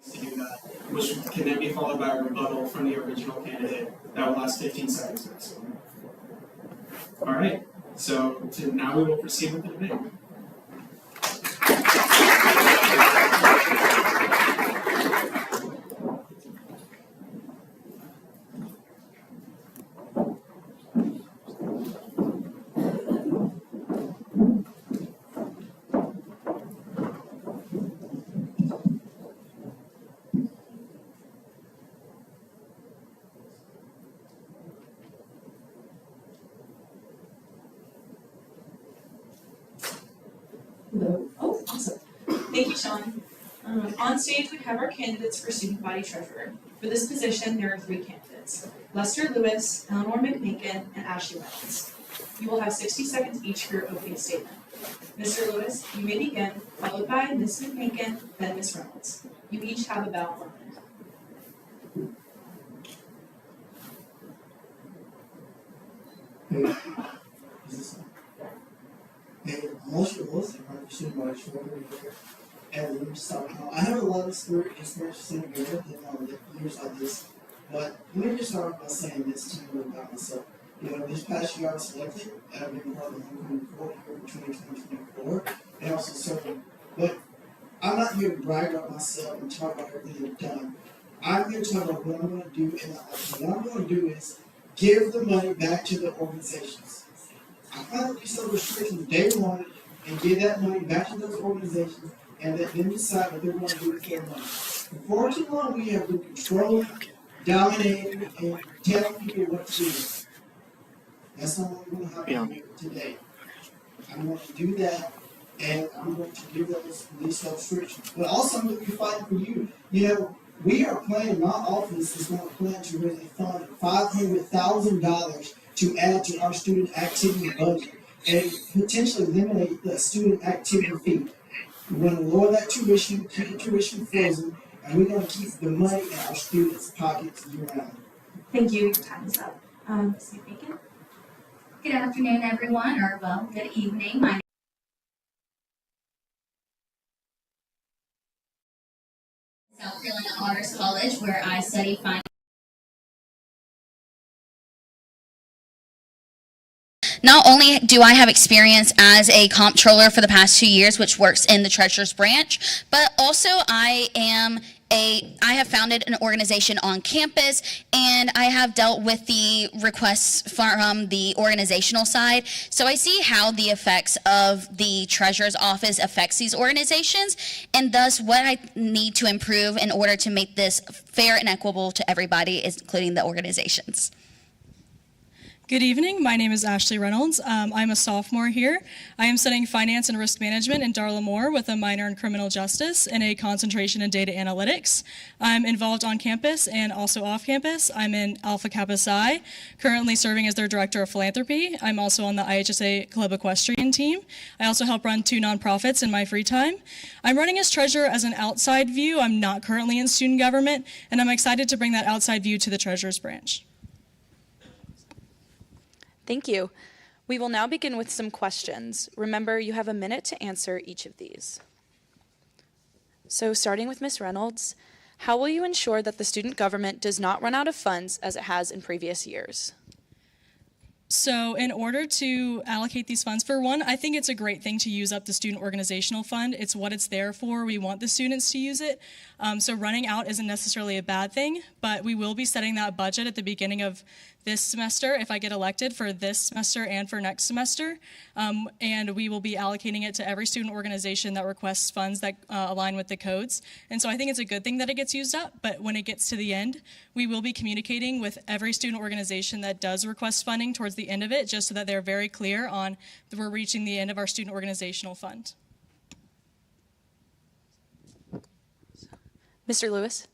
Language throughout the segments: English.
To do that, which can then be followed by a rebuttal from the original candidate that will last 15 seconds maximum. All right, so now we will proceed with the debate. Oh, awesome. Thank you, Sean. On stage, we have our candidates for student body treasurer. For this position, there are 3 candidates: Lester Lewis, Eleanor McMakin, and Ashley Reynolds. You will have 60 seconds each for your opening statement. Mr. Lewis, you may begin, followed by Ms. McMakin, then Ms. Reynolds. You each have about 1 minute. Hey, most of us are student body treasurer here. And I have a lot of experience sitting here in years like this. But let me just start by saying this to you about myself. You know, this past year I was selected. I've been part of the homecoming court here for 2024 and also serving. But I'm not here to brag about myself and talk about everything I've done. I'm here to talk about what I'm going to do, and what I'm going to do is give the money back to the organizations. I plan to do some restrictions day one and give that money back to those organizations and let them decide what they're going to do with their money. For far too long, we have been controlling, dominating, and telling people what to do. That's not what we're going to happen here today. I'm going to do that, and I'm going to give these restrictions. But also, I'm going to be fighting for you. You know, we are planning, my office is going to plan to raise a fund of $500,000 to add to our student activity budget and potentially eliminate the student activity fee. We're going to lower that tuition, keep the tuition frozen, and we're going to keep the money in our students' pockets year-round. Thank you. Your time is up. Ms. McMakin. Good afternoon, everyone, or well, good evening. My name is South Carolina Honors College, where I study finance. Not only do I have experience as a comptroller for the past 2 years, which works in the treasurer's branch, but also I have founded an organization on campus, and I have dealt with the requests from the organizational side. So I see how the effects of the treasurer's office affects these organizations, and thus what I need to improve in order to make this fair and equitable to everybody, including the organizations. Good evening. My name is Ashley Reynolds. I'm a sophomore here. I am studying finance and risk management in Darla Moore with a minor in criminal justice and a concentration in data analytics. I'm involved on campus and also off campus. I'm in Alpha Kappa Psi, currently serving as their director of philanthropy. I'm also on the IHSA Club Equestrian team. I also help run 2 nonprofits in my free time. I'm running as treasurer as an outside view. I'm not currently in student government, and I'm excited to bring that outside view to the treasurer's branch. Thank you. We will now begin with some questions. Remember, you have a minute to answer each of these. So starting with Ms. Reynolds, how will you ensure that the student government does not run out of funds as it has in previous years? So in order to allocate these funds, for one, I think it's a great thing to use up the student organizational fund. It's what it's there for. We want the students to use it. So running out isn't necessarily a bad thing, but we will be setting that budget at the beginning of this semester if I get elected for this semester and for next semester. And we will be allocating it to every student organization that requests funds that align with the codes. And so I think it's a good thing that it gets used up, but when it gets to the end, we will be communicating with every student organization that does request funding towards the end of it, just so that they're very clear on that we're reaching the end of our student organizational fund. Mr. Lewis?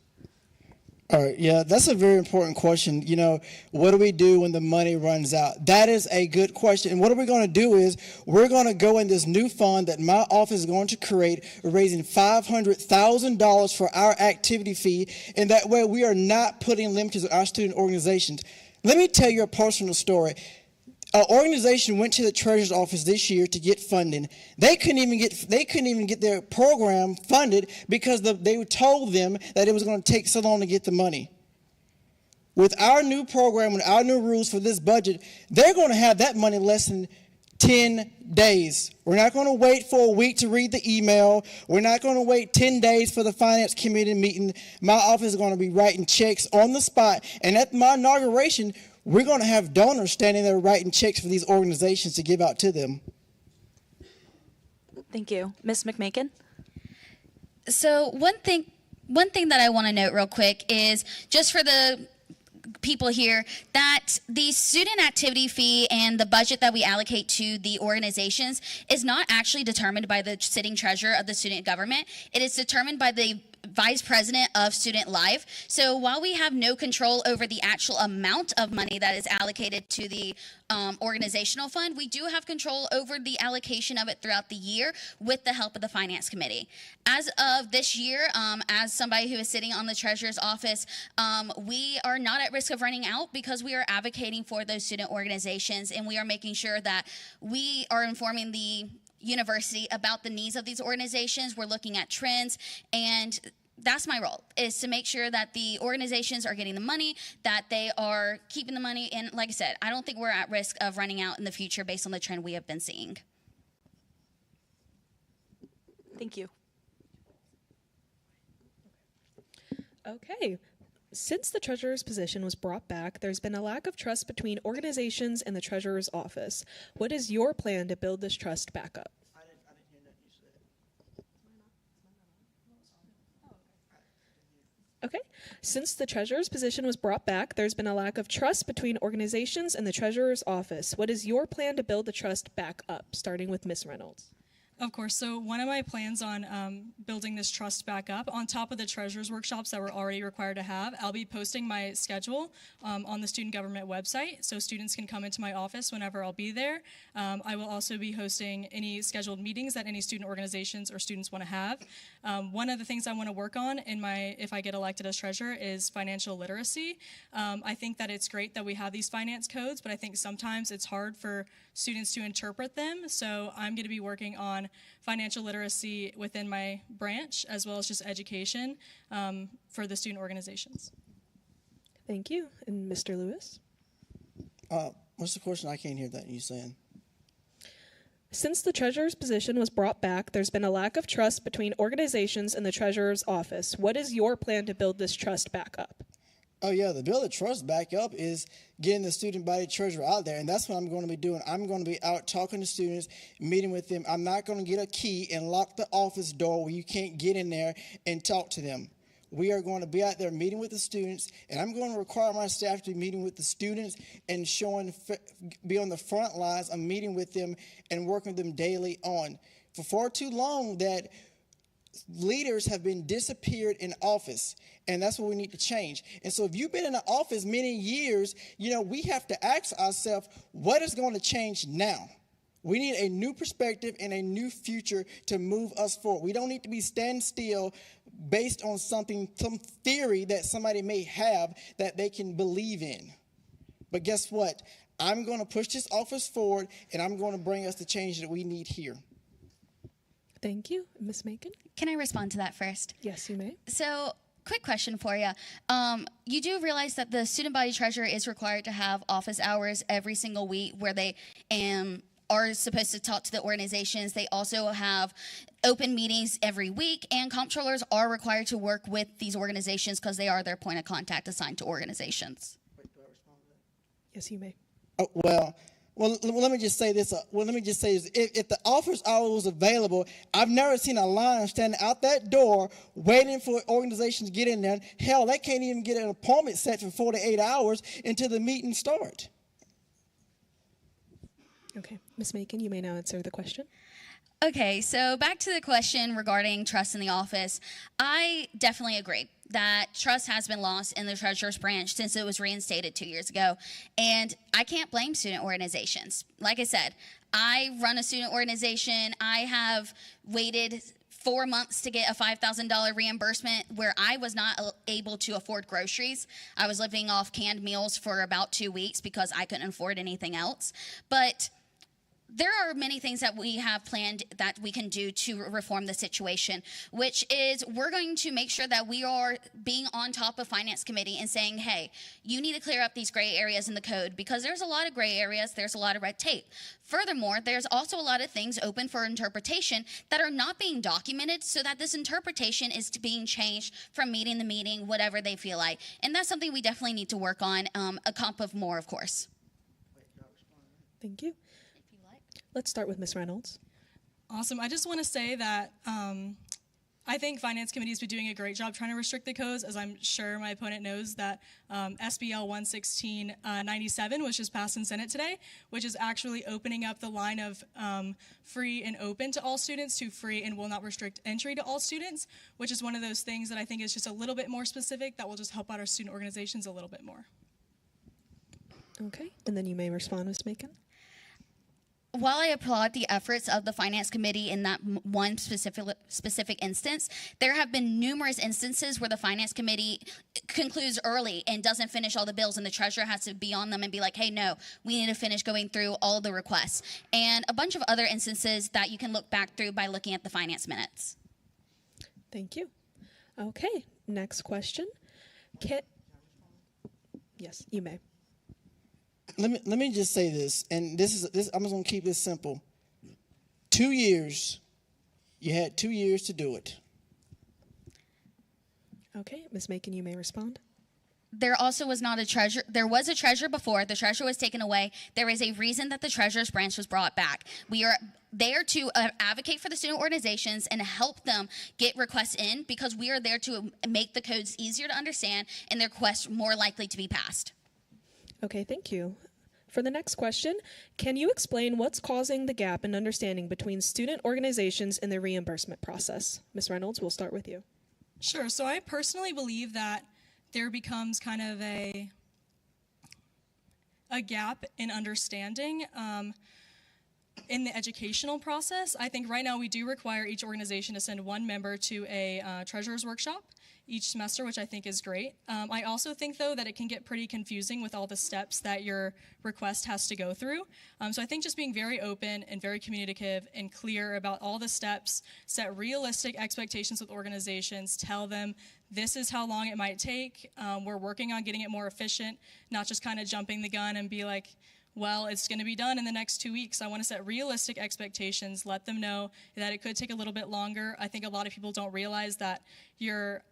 All right, yeah, that's a very important question. You know, what do we do when the money runs out? That is a good question. And what we're going to do is we're going to go in this new fund that my office is going to create, raising $500,000 for our activity fee. And that way we are not putting limits on our student organizations. Let me tell you a personal story. An organization went to the treasurer's office this year to get funding. They couldn't even get their program funded because they told them that it was going to take so long to get the money. With our new program, with our new rules for this budget, they're going to have that money less than 10 days. We're not going to wait for a week to read the email. We're not going to wait 10 days for the finance committee meeting. My office is going to be writing checks on the spot. And at my inauguration, we're going to have donors standing there writing checks for these organizations to give out to them. Thank you. Ms. McMakin? So one thing that I want to note real quick is just for the people here that the student activity fee and the budget that we allocate to the organizations is not actually determined by the sitting treasurer of the student government. It is determined by the vice president of Student Life. So while we have no control over the actual amount of money that is allocated to the organizational fund, we do have control over the allocation of it throughout the year with the help of the finance committee. As of this year, as somebody who is sitting on the treasurer's office, we are not at risk of running out because we are advocating for those student organizations, and we are making sure that we are informing the university about the needs of these organizations. We're looking at trends, and that's my role, is to make sure that the organizations are getting the money, that they are keeping the money. And like I said, I don't think we're at risk of running out in the future based on the trend we have been seeing. Thank you. Okay. Since the treasurer's position was brought back, there's been a lack of trust between organizations and the treasurer's office. What is your plan to build this trust back up? I didn't hear nothing you said. Okay. Since the treasurer's position was brought back, there's been a lack of trust between organizations and the treasurer's office. What is your plan to build the trust back up, starting with Ms. Reynolds? Of course. So one of my plans on building this trust back up, on top of the treasurer's workshops that we're already required to have, I'll be posting my schedule on the student government website so students can come into my office whenever I'll be there. I will also be hosting any scheduled meetings that any student organizations or students want to have. One of the things I want to work on if I get elected as treasurer is financial literacy. I think that it's great that we have these finance codes, but I think sometimes it's hard for students to interpret them. So I'm going to be working on financial literacy within my branch, as well as just education for the student organizations. Thank you. And Mr. Lewis? What's the question? I can't hear that you saying. Since the treasurer's position was brought back, there's been a lack of trust between organizations and the treasurer's office. What is your plan to build this trust back up? Oh, yeah, the build the trust back up is getting the student body treasurer out there, and that's what I'm going to be doing. I'm going to be out talking to students, meeting with them. I'm not going to get a key and lock the office door where you can't get in there and talk to them. We are going to be out there meeting with the students, and I'm going to require my staff to be meeting with the students and be on the front lines of meeting with them and working with them daily on. For far too long that leaders have been disappeared in office, and that's what we need to change. And so if you've been in the office many years, we have to ask ourselves, what is going to change now? We need a new perspective and a new future to move us forward. We don't need to be stand still based on some theory that somebody may have that they can believe in. But guess what? I'm going to push this office forward, and I'm going to bring us the change that we need here. Thank you. Ms. Macon? Can I respond to that first? Yes, you may. So, quick question for you. You do realize that the student body treasurer is required to have office hours every single week where they are supposed to talk to the organizations. They also have open meetings every week, and comptrollers are required to work with these organizations because they are their point of contact assigned to organizations. Wait, do I respond to that? Yes, you may. Oh, well, let me just say this. If the office hour was available, I've never seen a line standing out that door waiting for organizations to get in there. Hell, they can't even get an appointment set for 48 hours until the meeting starts. Okay. Ms. Macon, you may now answer the question. Okay, so back to the question regarding trust in the office. I definitely agree that trust has been lost in the treasurer's branch since it was reinstated 2 years ago. And I can't blame student organizations. Like I said, I run a student organization. I have waited 4 months to get a $5,000 reimbursement where I was not able to afford groceries. I was living off canned meals for about 2 weeks because I couldn't afford anything else. But there are many things that we have planned that we can do to reform the situation, which is we're going to make sure that we are being on top of Finance Committee and saying, hey, you need to clear up these gray areas in the code because there's a lot of gray areas, there's a lot of red tape. Furthermore, there's also a lot of things open for interpretation that are not being documented so that this interpretation is being changed from meeting to meeting, whatever they feel like. And that's something we definitely need to work on, a comp of more, of course. Thank you. Let's start with Ms. Reynolds. Awesome. I just want to say that I think Finance Committee has been doing a great job trying to restrict the codes, as I'm sure my opponent knows that SBL 11697 was just passed in Senate today, which is actually opening up the line of free and open to all students to free and will not restrict entry to all students, which is one of those things that I think is just a little bit more specific that will just help out our student organizations a little bit more. Okay, and then you may respond, Ms. Macon. While I applaud the efforts of the Finance Committee in that one specific instance, there have been numerous instances where the Finance Committee concludes early and doesn't finish all the bills, and the treasurer has to be on them and be like, hey, no, we need to finish going through all the requests. And a bunch of other instances that you can look back through by looking at the finance minutes. Thank you. Okay, next question. Yes, you may. Let me just say this, and this I'm just gonna keep this simple. 2 years, you had 2 years to do it. Okay, Ms. Macon, you may respond. There also was not a treasurer. There was a treasurer before. The treasurer was taken away. There is a reason that the treasurer's branch was brought back. We are there to advocate for the student organizations and help them get requests in because we are there to make the codes easier to understand and their requests more likely to be passed. Okay, thank you. For the next question, can you explain what's causing the gap in understanding between student organizations and the reimbursement process? Ms. Reynolds, we'll start with you. Sure. So I personally believe that there becomes kind of a gap in understanding in the educational process. I think right now we do require each organization to send one member to a treasurer's workshop each semester, which I think is great. I also think, though, that it can get pretty confusing with all the steps that your request has to go through. So I think just being very open and very communicative and clear about all the steps, set realistic expectations with organizations, tell them this is how long it might take. We're working on getting it more efficient, not just kind of jumping the gun and be like, well, it's going to be done in the next 2 weeks. I want to set realistic expectations, let them know that it could take a little bit longer. I think a lot of people don't realize that your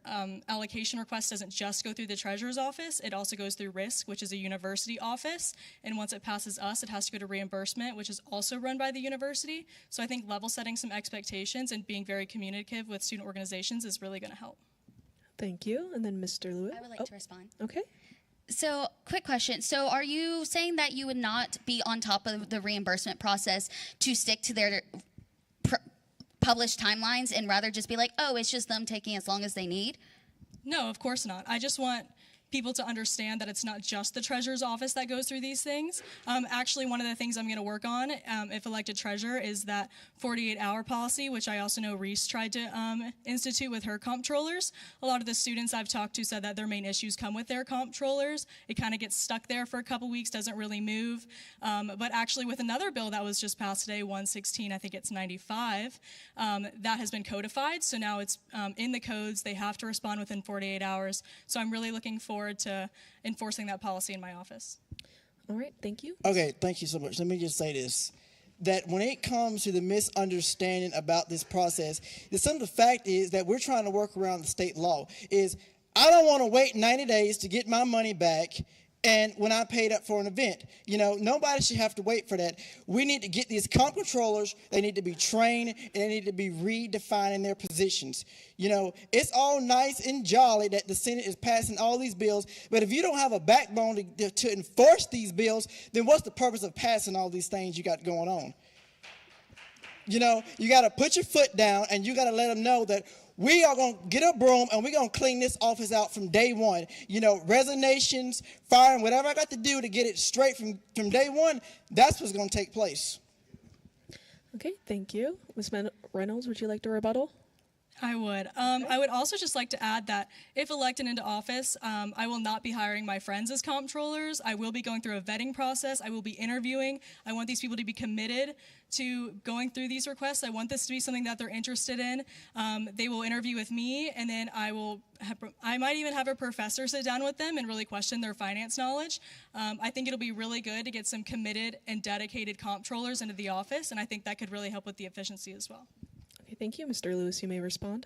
allocation request doesn't just go through the treasurer's office. It also goes through RISC, which is a university office. And once it passes us, it has to go to reimbursement, which is also run by the university. So I think level setting some expectations and being very communicative with student organizations is really going to help. Thank you. And then Mr. Lewis. I would like to respond. Okay. So, quick question. So, are you saying that you would not be on top of the reimbursement process to stick to their published timelines and rather just be like, oh, it's just them taking as long as they need? No, of course not. I just want people to understand that it's not just the treasurer's office that goes through these things. Actually, one of the things I'm going to work on, if elected treasurer, is that 48-hour policy, which I also know Reece tried to institute with her comptrollers. A lot of the students I've talked to said that their main issues come with their comptrollers. It kind of gets stuck there for a couple weeks, doesn't really move. But actually, with another bill that was just passed today, 116, I think it's 95, that has been codified. So now it's in the codes. They have to respond within 48 hours. So I'm really looking forward to enforcing that policy in my office. All right, thank you. Okay, thank you so much. Let me just say this, that when it comes to the misunderstanding about this process, the simple fact is that we're trying to work around the state law. Is I don't want to wait 90 days to get my money back and when I paid up for an event. You know, nobody should have to wait for that. We need to get these comp controllers, they need to be trained, and they need to be redefining their positions. You know, it's all nice and jolly that the Senate is passing all these bills, but if you don't have a backbone to enforce these bills, then what's the purpose of passing all these things you got going on? You know, you got to put your foot down and you got to let them know that we are going to get a broom and we're going to clean this office out from day one. You know, resignations, firing, whatever I got to do to get it straight from day one, that's what's going to take place. Okay, thank you. Ms. Reynolds, would you like to rebuttal? I would. I would also just like to add that if elected into office, I will not be hiring my friends as comptrollers. I will be going through a vetting process. I will be interviewing. I want these people to be committed to going through these requests. I want this to be something that they're interested in. They will interview with me, and then I might even have a professor sit down with them and really question their finance knowledge. I think it'll be really good to get some committed and dedicated comptrollers into the office, and I think that could really help with the efficiency as well. Okay, thank you. Mr. Lewis, you may respond.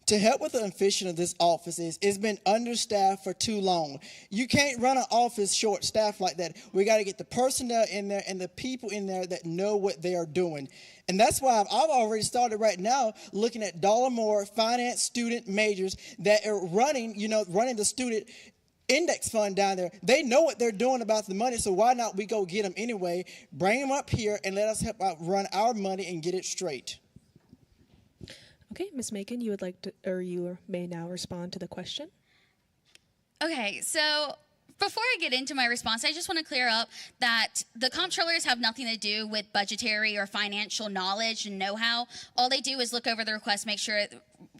To help with the efficiency of this office is it's been understaffed for too long. You can't run an office short-staffed like that. We got to get the personnel in there and the people in there that know what they are doing. And that's why I've already started right now looking at $1 finance student majors that are running the student index fund down there. They know what they're doing about the money, so why not we go get them anyway, bring them up here, and let us help out run our money and get it straight. Okay, Ms. Macon, you may now respond to the question. Okay, so before I get into my response, I just want to clear up that the comptrollers have nothing to do with budgetary or financial knowledge and know-how. All they do is look over the request, make sure it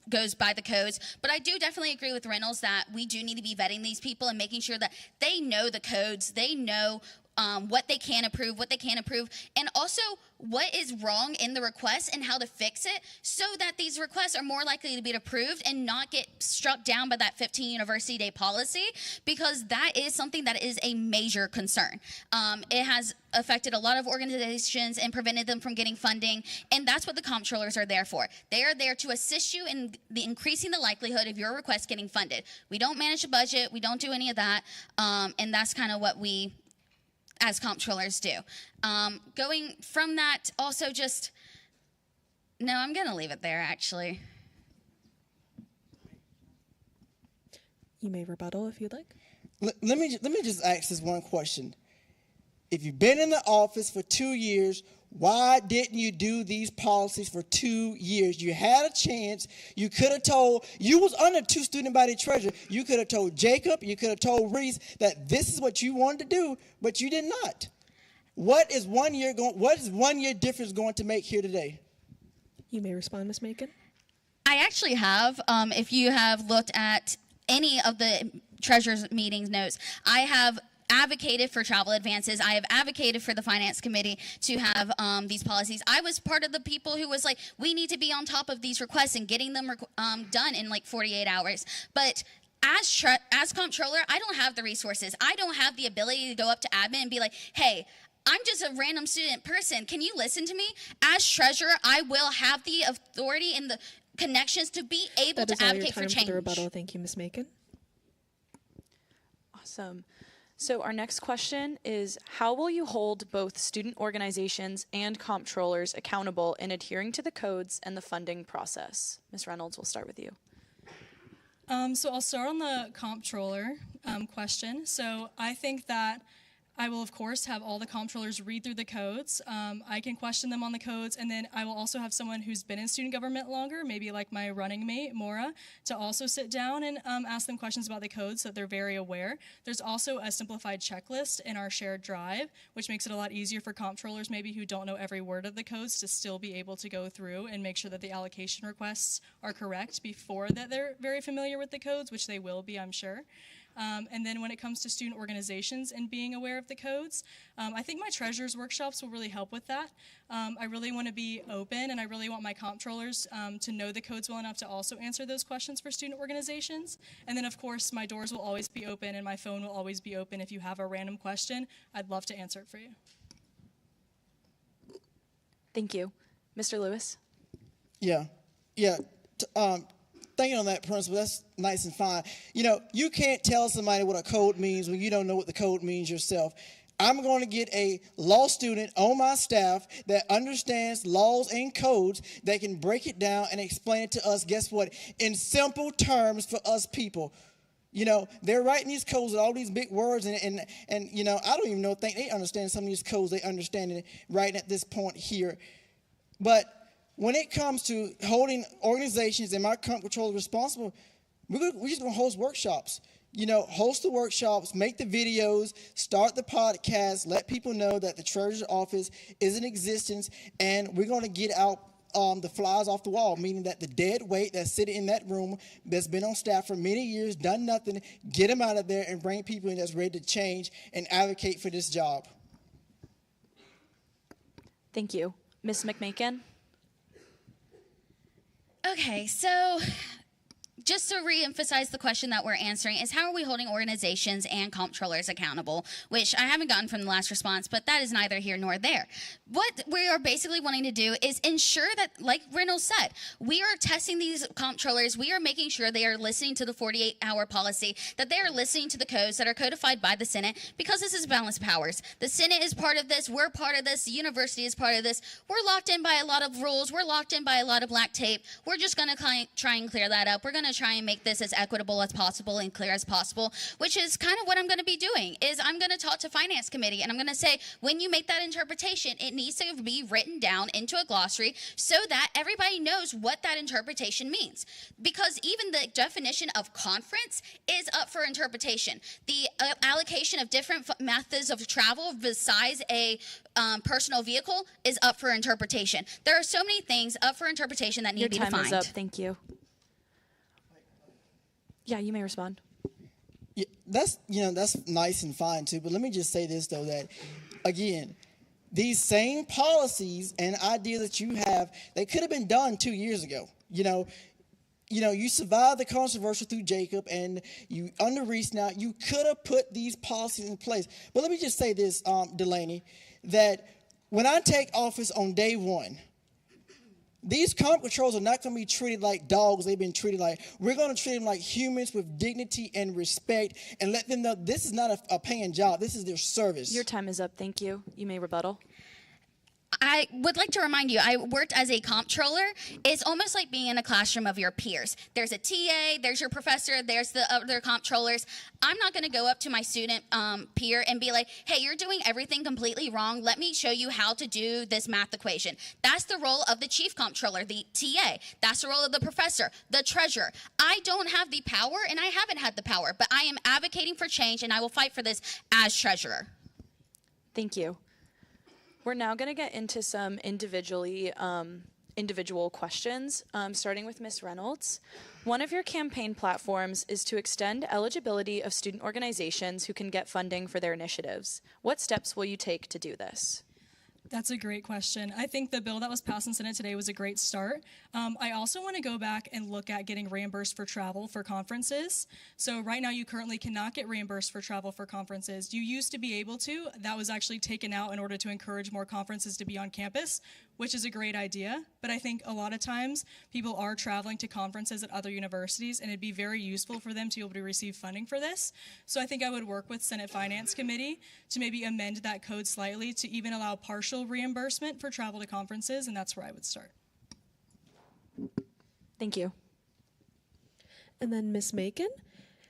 goes by the codes. But I do definitely agree with Reynolds that we do need to be vetting these people and making sure that they know the codes, they know what they can approve, what they can't approve, and also what is wrong in the request and how to fix it so that these requests are more likely to be approved and not get struck down by that 15 University Day policy, because that is something that is a major concern. It has affected a lot of organizations and prevented them from getting funding, and that's what the comptrollers are there for. They are there to assist you in increasing the likelihood of your request getting funded. We don't manage a budget, we don't do any of that, and that's kind of what we as comptrollers do. Going from that, also I'm gonna leave it there actually. You may rebuttal if you'd like. Let me just ask this one question. If you've been in the office for 2 years, why didn't you do these policies for 2 years? You had a chance. You could have told, you was under 2 student body treasurer. You could have told Jacob, you could have told Reece that this is what you wanted to do, but you did not. What is 1 year difference going to make here today? You may respond, Ms. Macon. I actually have, if you have looked at any of the treasurer's meetings notes, I have advocated for travel advances. I have advocated for the finance committee to have these policies. I was part of the people who was like, we need to be on top of these requests and getting them done in like 48 hours. But as comptroller, I don't have the resources. I don't have the ability to go up to admin and be like, hey, I'm just a random student person. Can you listen to me? As treasurer, I will have the authority and the connections to be able to advocate for change. That is all your time for the rebuttal. Thank you, Ms. Macon. Awesome. So our next question is, how will you hold both student organizations and comptrollers accountable in adhering to the codes and the funding process? Ms. Reynolds, we'll start with you. So I'll start on the comptroller question. So I think that I will, of course, have all the comptrollers read through the codes. I can question them on the codes, and then I will also have someone who's been in student government longer, maybe like my running mate, Maura, to also sit down and ask them questions about the codes so that they're very aware. There's also a simplified checklist in our shared drive, which makes it a lot easier for comptrollers maybe who don't know every word of the codes to still be able to go through and make sure that the allocation requests are correct before that they're very familiar with the codes, which they will be, I'm sure. And then when it comes to student organizations and being aware of the codes, I think my treasurer's workshops will really help with that. I really want to be open, and I really want my comptrollers to know the codes well enough to also answer those questions for student organizations. And then, of course, my doors will always be open and my phone will always be open. If you have a random question, I'd love to answer it for you. Thank you. Mr. Lewis? Yeah. Thinking on that principle, that's nice and fine. You know, you can't tell somebody what a code means when you don't know what the code means yourself. I'm going to get a law student on my staff that understands laws and codes that can break it down and explain it to us, guess what, in simple terms for us people. You know, they're writing these codes with all these big words, and you know, I don't even think they understand some of these codes. They understand it right at this point here. But when it comes to holding organizations and my comptroller responsible, we're just going to host workshops. You know, host the workshops, make the videos, start the podcast, let people know that the treasurer's office is in existence, and we're going to get out the flies off the wall, meaning that the dead weight that's sitting in that room that's been on staff for many years, done nothing, get them out of there and bring people in that's ready to change and advocate for this job. Thank you. Ms. McMakin? Okay, so just to reemphasize the question that we're answering is how are we holding organizations and comptrollers accountable, which I haven't gotten from the last response, but that is neither here nor there. What we are basically wanting to do is ensure that, like Reynolds said, we are testing these comptrollers, we are making sure they are listening to the 48-hour policy, that they are listening to the codes that are codified by the Senate, because this is balanced powers. The Senate is part of this, we're part of this, the university is part of this. We're locked in by a lot of rules, we're locked in by a lot of black tape. We're just going to try and clear that up. We're going to try and make this as equitable as possible and clear as possible, which is kind of what I'm going to be doing, is I'm going to talk to Finance Committee, and I'm going to say, when you make that interpretation, it needs to be written down into a glossary so that everybody knows what that interpretation means. Because even the definition of conference is up for interpretation. The allocation of different methods of travel besides a personal vehicle is up for interpretation. There are so many things up for interpretation that need to be defined. Your time is up. Thank you. Yeah, you may respond. Yeah, that's nice and fine too, but let me just say this though, that again, these same policies and ideas that you have, they could have been done 2 years ago. You survived the controversy through Jacob, and you under Reece now, you could have put these policies in place. But let me just say this, Delaney, that when I take office on day one, these comp controls are not going to be treated like dogs. They've been treated like, we're going to treat them like humans with dignity and respect, and let them know this is not a paying job. This is their service. Your time is up. Thank you. You may rebuttal. I would like to remind you, I worked as a comptroller. It's almost like being in a classroom of your peers. There's a TA, there's your professor, there's the other comptrollers. I'm not going to go up to my student peer and be like, hey, you're doing everything completely wrong. Let me show you how to do this math equation. That's the role of the chief comptroller, the TA. That's the role of the professor, the treasurer. I don't have the power, and I haven't had the power, but I am advocating for change, and I will fight for this as treasurer. Thank you. We're now going to get into some individual questions, starting with Ms. Reynolds. One of your campaign platforms is to extend eligibility of student organizations who can get funding for their initiatives. What steps will you take to do this? That's a great question. I think the bill that was passed in Senate today was a great start. I also want to go back and look at getting reimbursed for travel for conferences. So right now you currently cannot get reimbursed for travel for conferences. You used to be able to. That was actually taken out in order to encourage more conferences to be on campus, which is a great idea. But I think a lot of times people are traveling to conferences at other universities, and it'd be very useful for them to be able to receive funding for this. So I think I would work with Senate Finance Committee to maybe amend that code slightly to even allow partial reimbursement for travel to conferences, and that's where I would start. Thank you. And then Ms. Macon,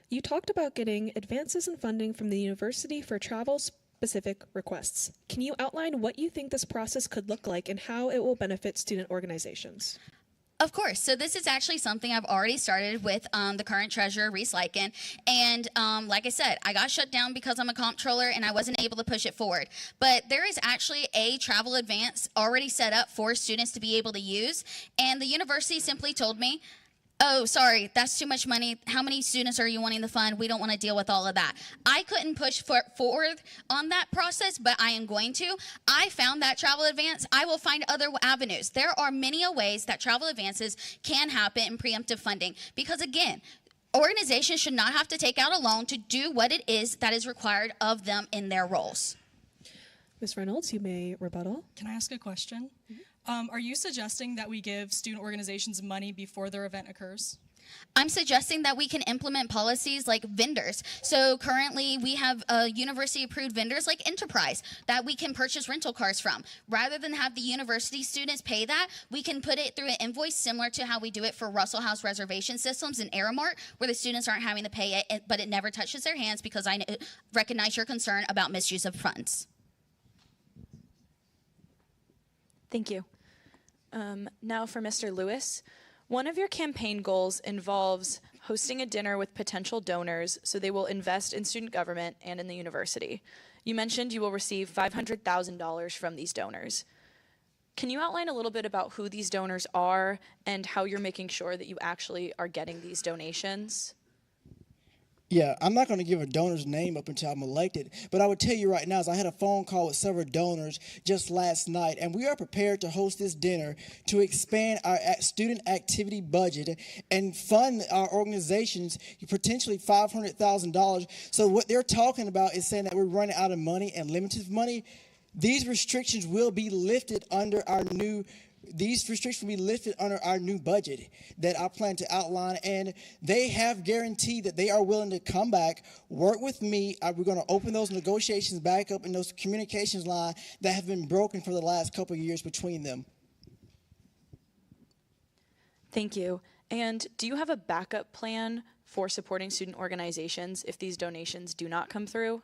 you talked about getting advances in funding from the university for travel-specific requests. Can you outline what you think this process could look like and how it will benefit student organizations? Of course. So this is actually something I've already started with the current treasurer, Reece. And like I said, I got shut down because I'm a comptroller and I wasn't able to push it forward. But there is actually a travel advance already set up for students to be able to use. And the university simply told me, oh, sorry, that's too much money. How many students are you wanting to fund? We don't want to deal with all of that. I couldn't push forward on that process, but I am going to. I found that travel advance. I will find other avenues. There are many ways that travel advances can happen in preemptive funding because, again, organizations should not have to take out a loan to do what it is that is required of them in their roles. Ms. Reynolds, you may rebuttal. Can I ask a question? Are you suggesting that we give student organizations money before their event occurs? I'm suggesting that we can implement policies like vendors. So currently we have university-approved vendors like Enterprise that we can purchase rental cars from. Rather than have the university students pay that, we can put it through an invoice similar to how we do it for Russell House reservation systems in Aramark, where the students aren't having to pay it, but it never touches their hands because I recognize your concern about misuse of funds. Thank you. Now for Mr. Lewis. One of your campaign goals involves hosting a dinner with potential donors so they will invest in student government and in the university. You mentioned you will receive $500,000 from these donors. Can you outline a little bit about who these donors are and how you're making sure that you actually are getting these donations? Yeah, I'm not going to give a donor's name up until I'm elected, but I would tell you right now is I had a phone call with several donors just last night, and we are prepared to host this dinner to expand our student activity budget and fund our organizations potentially $500,000. So what they're talking about is saying that we're running out of money and limited money. These restrictions will be lifted under our new budget that I plan to outline, and they have guaranteed that they are willing to come back, work with me. We're going to open those negotiations back up and those communications lines that have been broken for the last couple of years between them. Thank you. And do you have a backup plan for supporting student organizations if these donations do not come through?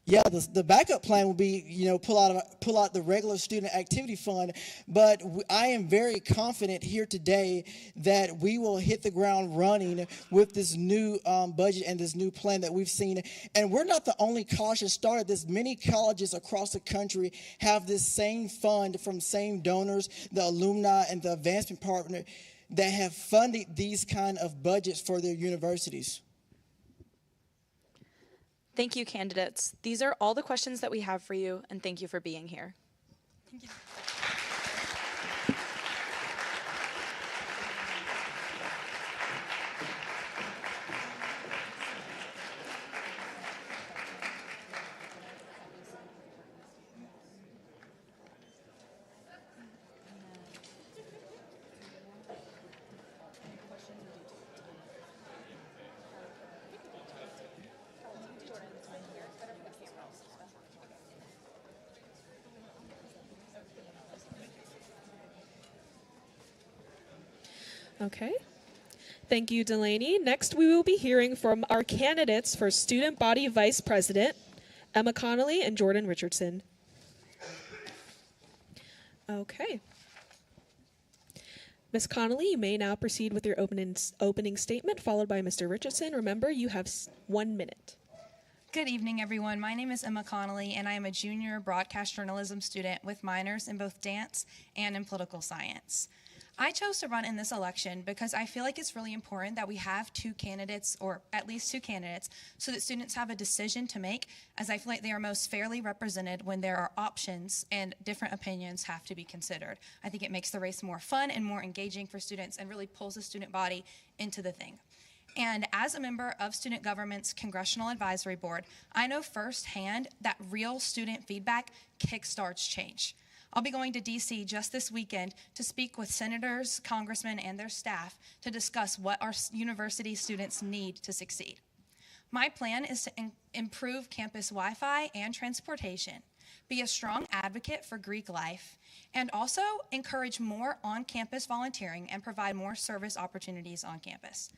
Yeah, the backup plan will be, pull out the regular student activity fund, but I am very confident here today that we will hit the ground running with this new budget and this new plan that we've seen. And we're not the only college that started this. Many colleges across the country have this same fund from same donors, the alumni and the advancement partner that have funded these kind of budgets for their universities. Thank you, candidates. These are all the questions that we have for you, and thank you for being here. Thank you. Okay. Thank you, Delaney. Next, we will be hearing from our candidates for Student Body Vice President, Emma Connolly and Jordan Richardson. Okay. Ms. Connolly, you may now proceed with your opening statement, followed by Mr. Richardson. Remember, you have 1 minute. Good evening, everyone. My name is Emma Connolly, and I am a junior broadcast journalism student with minors in both dance and in political science. I chose to run in this election because I feel like it's really important that we have two candidates, or at least two candidates, so that students have a decision to make, as I feel like they are most fairly represented when there are options and different opinions have to be considered. I think it makes the race more fun and more engaging for students and really pulls the student body into the thing. And as a member of Student Government's Congressional Advisory Board, I know firsthand that real student feedback kickstarts change. I'll be going to DC just this weekend to speak with senators, congressmen, and their staff to discuss what our university students need to succeed. My plan is to improve campus Wi-Fi and transportation, be a strong advocate for Greek life, and also encourage more on-campus volunteering and provide more service opportunities on campus.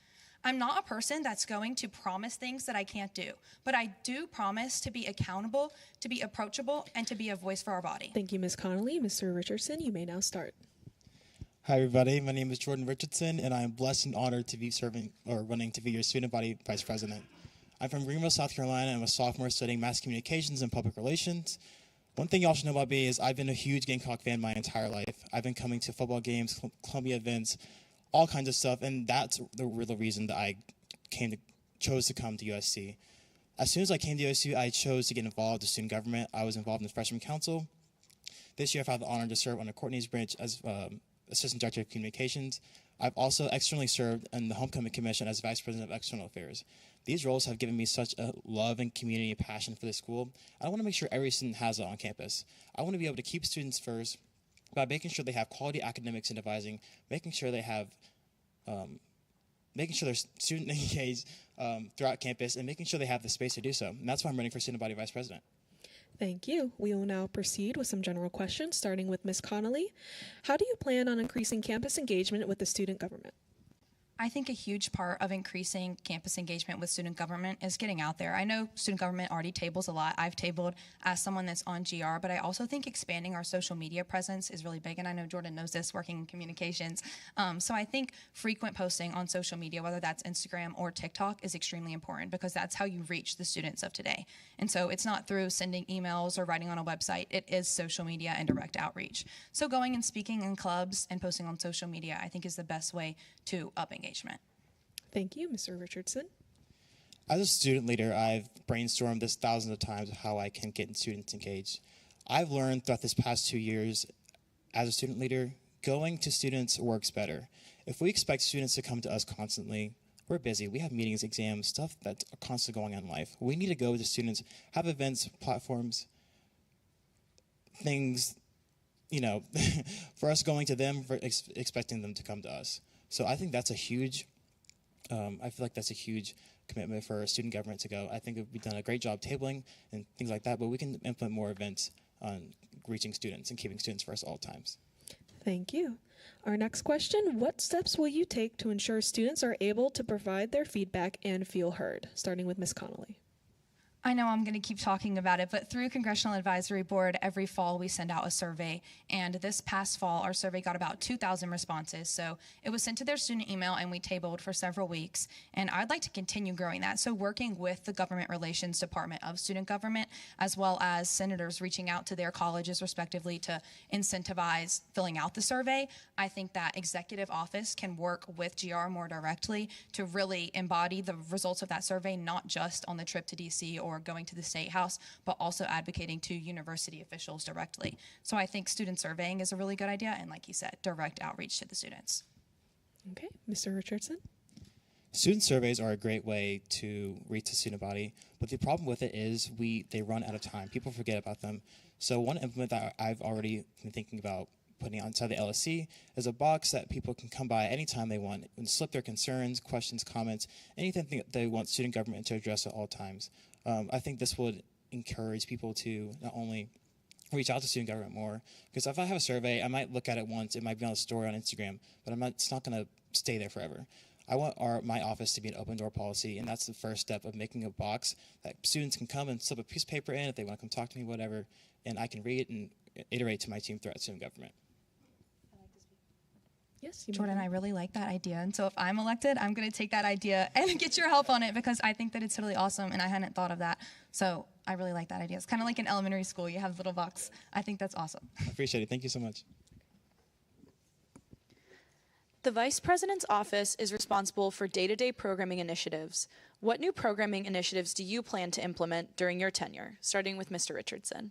I'm not a person that's going to promise things that I can't do, but I do promise to be accountable, to be approachable, and to be a voice for our body. Thank you, Ms. Connolly. Mr. Richardson, you may now start. Hi, everybody. My name is Jordan Richardson, and I am blessed and honored to be running to be your student body vice president. I'm from Greenville, South Carolina, and I'm a sophomore studying mass communications and public relations. One thing y'all should know about me is I've been a huge Gamecock fan my entire life. I've been coming to football games, Columbia events, all kinds of stuff, and that's the real reason that I chose to come to USC. As soon as I came to USC, I chose to get involved in student government. I was involved in the freshman council. This year, I've had the honor to serve under Courtney's branch as Assistant Director of Communications. I've also externally served in the Homecoming Commission as Vice President of External Affairs. These roles have given me such a love and community and passion for the school. I want to make sure every student has it on campus. I want to be able to keep students first by making sure they have quality academics and advising, making sure they have, making sure they're student engaged throughout campus, and making sure they have the space to do so. And that's why I'm running for Student Body Vice President. Thank you. We will now proceed with some general questions, starting with Ms. Connolly. How do you plan on increasing campus engagement with the student government? I think a huge part of increasing campus engagement with student government is getting out there. I know student government already tables a lot. I've tabled as someone that's on GR, but I also think expanding our social media presence is really big, and I know Jordan knows this working in communications. So I think frequent posting on social media, whether that's Instagram or TikTok, is extremely important because that's how you reach the students of today. And so it's not through sending emails or writing on a website. It is social media and direct outreach. So going and speaking in clubs and posting on social media, I think, is the best way to up engagement. Thank you, Mr. Richardson. As a student leader, I've brainstormed this thousands of times of how I can get students engaged. I've learned throughout this past 2 years as a student leader, going to students works better. If we expect students to come to us constantly, we're busy. We have meetings, exams, stuff that's constantly going on in life. We need to go to students, have events, platforms, things, for us going to them, for expecting them to come to us. So I think that's a huge, I feel like that's a huge commitment for student government to go. I think we've done a great job tabling and things like that, but we can implement more events on reaching students and keeping students first at all times. Thank you. Our next question, what steps will you take to ensure students are able to provide their feedback and feel heard? Starting with Ms. Connolly. I know I'm going to keep talking about it, but through Congressional Advisory Board, every fall we send out a survey. And this past fall, our survey got about 2,000 responses. So it was sent to their student email, and we tabled for several weeks. And I'd like to continue growing that. So working with the Government Relations Department of Student Government, as well as senators reaching out to their colleges respectively to incentivize filling out the survey, I think that executive office can work with GR more directly to really embody the results of that survey, not just on the trip to DC or going to the State House, but also advocating to university officials directly. So I think student surveying is a really good idea, and like you said, direct outreach to the students. Okay, Mr. Richardson. Student surveys are a great way to reach the student body, but the problem with it is they run out of time. People forget about them. So one implement that I've already been thinking about putting inside the LSC is a box that people can come by anytime they want and slip their concerns, questions, comments, anything that they want student government to address at all times. I think this would encourage people to not only reach out to student government more, because if I have a survey, I might look at it once, it might be on a story on Instagram, but it's not going to stay there forever. I want my office to be an open door policy, and that's the first step of making a box that students can come and slip a piece of paper in if they want to come talk to me, whatever, and I can read it and iterate to my team throughout student government. Yes, Jordan, I really like that idea. And so if I'm elected, I'm going to take that idea and get your help on it because I think that it's really awesome and I hadn't thought of that. So I really like that idea. It's kind of like in elementary school. You have a little box. I think that's awesome. I appreciate it. Thank you so much. The Vice President's office is responsible for day-to-day programming initiatives. What new programming initiatives do you plan to implement during your tenure? Starting with Mr. Richardson.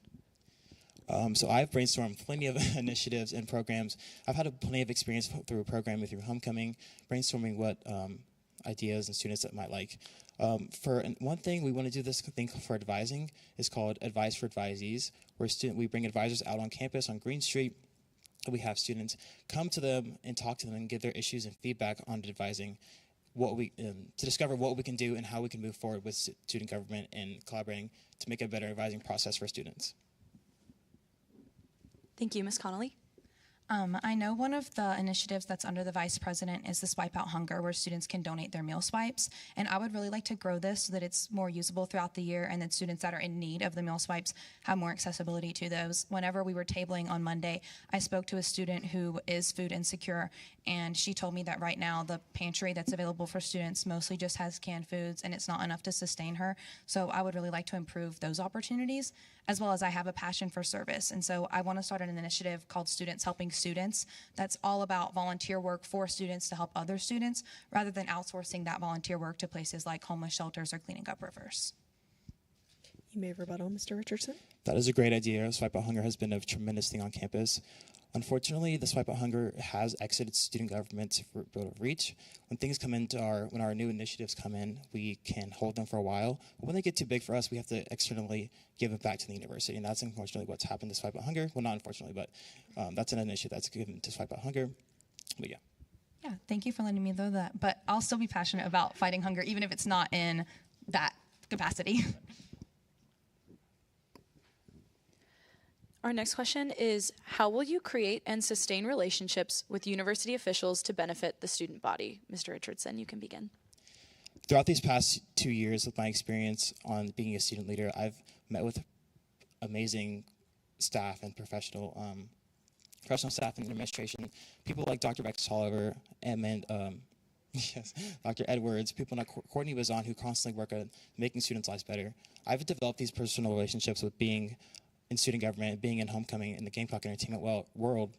So I've brainstormed plenty of initiatives and programs. I've had plenty of experience through programming through homecoming, brainstorming what ideas and students that might like. For one thing, we want to do this thing for advising. It's called Advice for Advisees, where we bring advisors out on campus on Green Street. We have students come to them and talk to them and give their issues and feedback on advising to discover what we can do and how we can move forward with student government and collaborating to make a better advising process for students. Thank you, Ms. Connolly. I know one of the initiatives that's under the Vice President is the Swipe Out Hunger, where students can donate their meal swipes. And I would really like to grow this so that it's more usable throughout the year and that students that are in need of the meal swipes have more accessibility to those. Whenever we were tabling on Monday, I spoke to a student who is food insecure, and she told me that right now the pantry that's available for students mostly just has canned foods and it's not enough to sustain her. So I would really like to improve those opportunities, as well as I have a passion for service. And so I want to start an initiative called Students Helping Students. That's all about volunteer work for students to help other students, rather than outsourcing that volunteer work to places like homeless shelters or cleaning up rivers. You may rebuttal, Mr. Richardson. That is a great idea. Swipe Out Hunger has been a tremendous thing on campus. Unfortunately, the Swipe Out Hunger has exited student government for reach. When things come into when our new initiatives come in, we can hold them for a while. But when they get too big for us, we have to externally give it back to the university. And that's unfortunately what's happened to Swipe Out Hunger. Well, not unfortunately, but that's an initiative that's given to Swipe Out Hunger. But yeah. Yeah, thank you for letting me know that. But I'll still be passionate about fighting hunger, even if it's not in that capacity. Our next question is, how will you create and sustain relationships with university officials to benefit the student body? Mr. Richardson, you can begin. Throughout these past 2 years with my experience on being a student leader, I've met with amazing staff and professional staff and administration, people like Dr. Rex Tolliver and yes, Dr. Edwards, people like Courtney Bazan, who constantly work on making students' lives better. I've developed these personal relationships with being in student government, being in homecoming in the Gamecock entertainment world,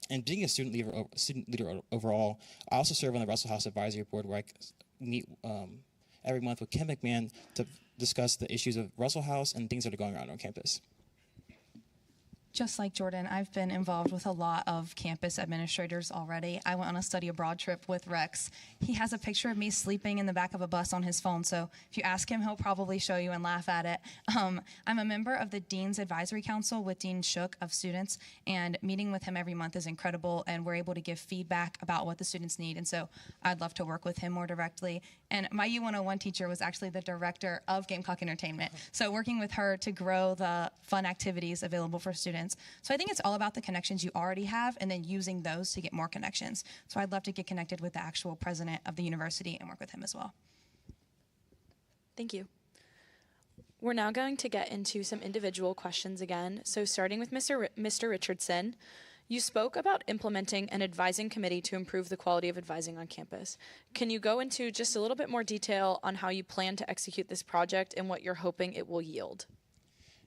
and being a student leader overall. I also serve on the Russell House Advisory Board, where I meet every month with Kim McMahon to discuss the issues of Russell House and things that are going on campus. Just like Jordan, I've been involved with a lot of campus administrators already. I went on a study abroad trip with Rex. He has a picture of me sleeping in the back of a bus on his phone, so if you ask him, he'll probably show you and laugh at it. I'm a member of the Dean's Advisory Council with Dean Shook of students, and meeting with him every month is incredible, and we're able to give feedback about what the students need, and so I'd love to work with him more directly. And my U101 teacher was actually the director of Gamecock Entertainment, so working with her to grow the fun activities available for students. So I think it's all about the connections you already have and then using those to get more connections. So I'd love to get connected with the actual president of the university and work with him as well. Thank you. We're now going to get into some individual questions again. So starting with Mr. Richardson, you spoke about implementing an advising committee to improve the quality of advising on campus. Can you go into just a little bit more detail on how you plan to execute this project and what you're hoping it will yield?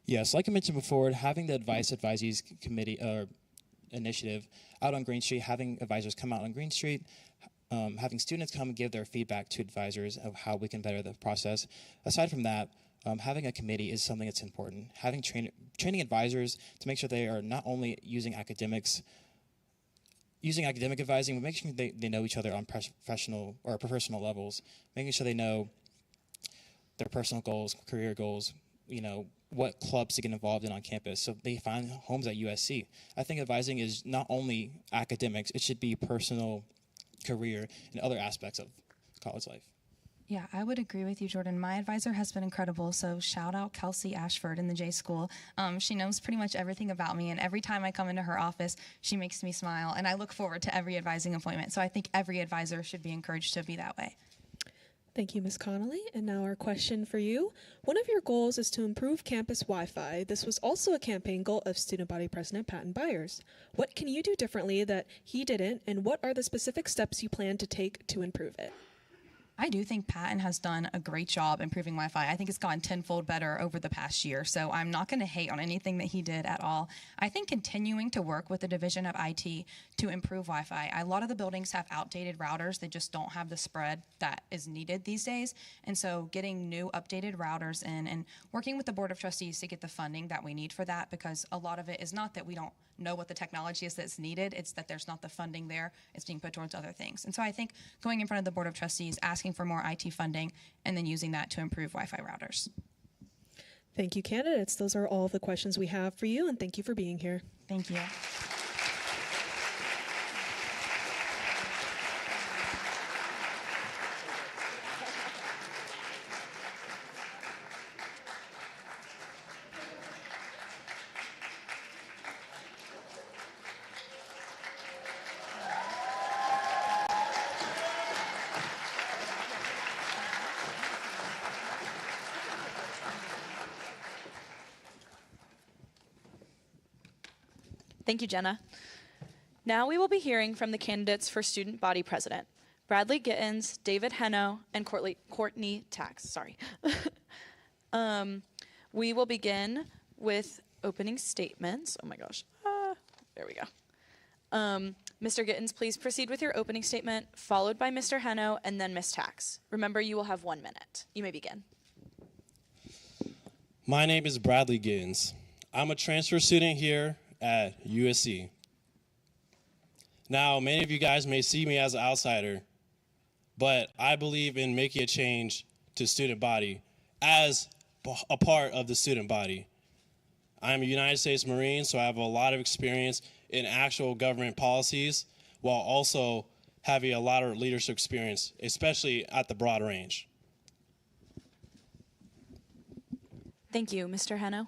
Yes, like I mentioned before, having the Advisees Committee initiative out on Green Street, having advisors come out on Green Street, having students come and give their feedback to advisors of how we can better the process. Aside from that, having a committee is something that's important. Having training advisors to make sure they are not only using academic advising, but making sure they know each other on professional levels, making sure they know their personal goals, career goals, what clubs to get involved in on campus, so they find homes at USC. I think advising is not only academics, it should be personal, career, and other aspects of college life. Yeah, I would agree with you, Jordan. My advisor has been incredible, so shout out Kelsey Ashford in the J School. She knows pretty much everything about me, and every time I come into her office, she makes me smile, and I look forward to every advising appointment. So I think every advisor should be encouraged to be that way. Thank you, Ms. Connolly. And now our question for you. One of your goals is to improve campus Wi-Fi. This was also a campaign goal of Student Body President Patton Byers. What can you do differently that he didn't, and what are the specific steps you plan to take to improve it? I do think Patton has done a great job improving Wi-Fi. I think it's gotten tenfold better over the past year, so I'm not going to hate on anything that he did at all. I think continuing to work with the Division of IT to improve Wi-Fi. A lot of the buildings have outdated routers. They just don't have the spread that is needed these days, and so getting new updated routers in and working with the Board of Trustees to get the funding that we need for that, because a lot of it is not that we don't know what the technology is that's needed, it's that there's not the funding there, it's being put towards other things. And so I think going in front of the Board of Trustees, asking for more IT funding, and then using that to improve Wi-Fi routers. Thank you, candidates. Those are all the questions we have for you, and thank you for being here. Thank you. Thank you, Jenna. Now we will be hearing from the candidates for Student Body President, Bradley Gittins, David Heno, and Courtney Tax. We will begin with opening statements. Oh my gosh. There we go. Mr. Gittins, please proceed with your opening statement, followed by Mr. Heno, and then Ms. Tax. Remember, you will have 1 minute. You may begin. My name is Bradley Gittins. I'm a transfer student here at USC. Now, many of you guys may see me as an outsider, but I believe in making a change to student body as a part of the student body. I'm a United States Marine, so I have a lot of experience in actual government policies, while also having a lot of leadership experience, especially at the broad range. Thank you, Mr. Heno.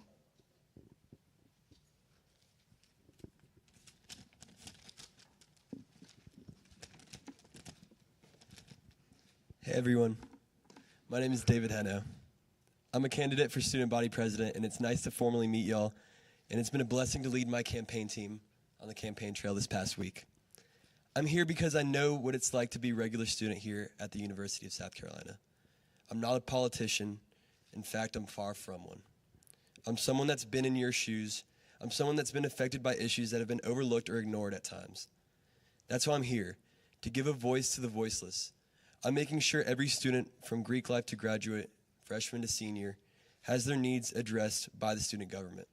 Hey everyone, my name is David Heno. I'm a candidate for student body president, and it's nice to formally meet y'all, and it's been a blessing to lead my campaign team on the campaign trail this past week. I'm here because I know what it's like to be a regular student here at the University of South Carolina. I'm not a politician. In fact, I'm far from one. I'm someone that's been in your shoes. I'm someone that's been affected by issues that have been overlooked or ignored at times. That's why I'm here, to give a voice to the voiceless. I'm making sure every student from Greek life to graduate, freshman to senior, has their needs addressed by the student government.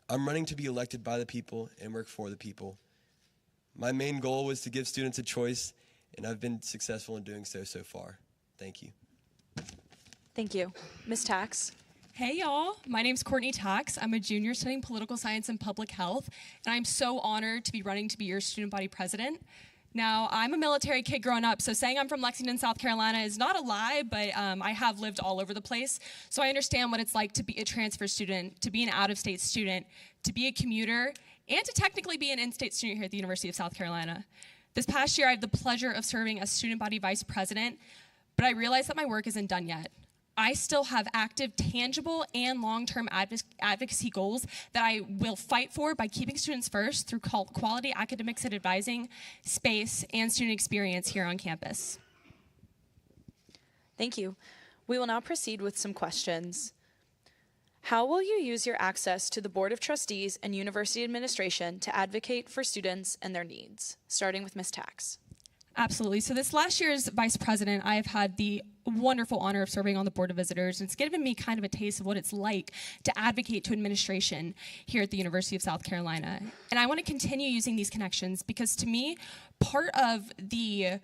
I'm running to be elected by the people and work for the people. My main goal was to give students a choice, and I've been successful in doing so far. Thank you. Thank you. Ms. Tax. Hey y'all, my name's Courtney Tax. I'm a junior studying political science and public health, and I'm so honored to be running to be your student body president. Now, I'm a military kid growing up, so saying I'm from Lexington, South Carolina is not a lie, but I have lived all over the place. So I understand what it's like to be a transfer student, to be an out-of-state student, to be a commuter, and to technically be an in-state student here at the University of South Carolina. This past year, I had the pleasure of serving as student body vice president, but I realized that my work isn't done yet. I still have active, tangible, and long-term advocacy goals that I will fight for by keeping students first through quality academics and advising, space, and student experience here on campus. Thank you. We will now proceed with some questions. How will you use your access to the Board of Trustees and University Administration to advocate for students and their needs? Starting with Ms. Tax. Absolutely. So this last year as vice president, I have had the wonderful honor of serving on the Board of Visitors. It's given me kind of a taste of what it's like to advocate to administration here at the University of South Carolina. And I want to continue using these connections because to me, part of the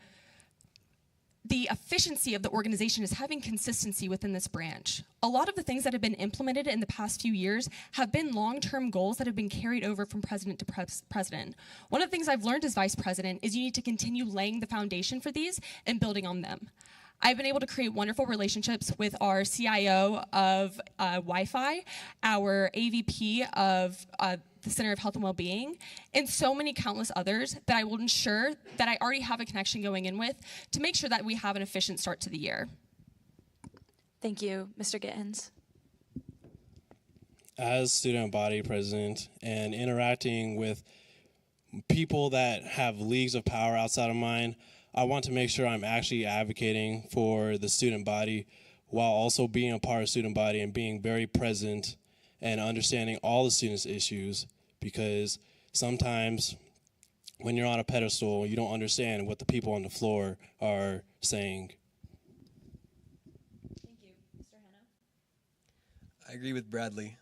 efficiency of the organization is having consistency within this branch. A lot of the things that have been implemented in the past few years have been long-term goals that have been carried over from president to president. One of the things I've learned as vice president is you need to continue laying the foundation for these and building on them. I've been able to create wonderful relationships with our CIO of Wi-Fi, our AVP of the Center of Health and Wellbeing, and so many countless others that I will ensure that I already have a connection going in with to make sure that we have an efficient start to the year. Thank you. Mr. Gittens. As student body president and interacting with people that have leagues of power outside of mine, I want to make sure I'm actually advocating for the student body while also being a part of student body and being very present and understanding all the students' issues, because sometimes when you're on a pedestal, you don't understand what the people on the floor are saying. Thank you. Mr. Heno. I agree with Bradley.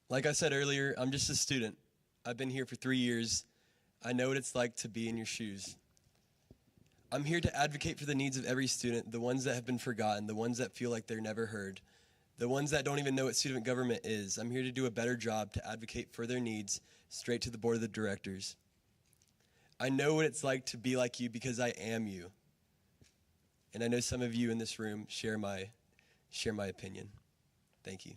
Like I said earlier, I'm just a student. I've been here for 3 years. I know what it's like to be in your shoes. I'm here to advocate for the needs of every student, the ones that have been forgotten, the ones that feel like they're never heard, the ones that don't even know what student government is. I'm here to do a better job to advocate for their needs straight to the board of the directors. I know what it's like to be like you because I am you. And I know some of you in this room share my opinion. Thank you.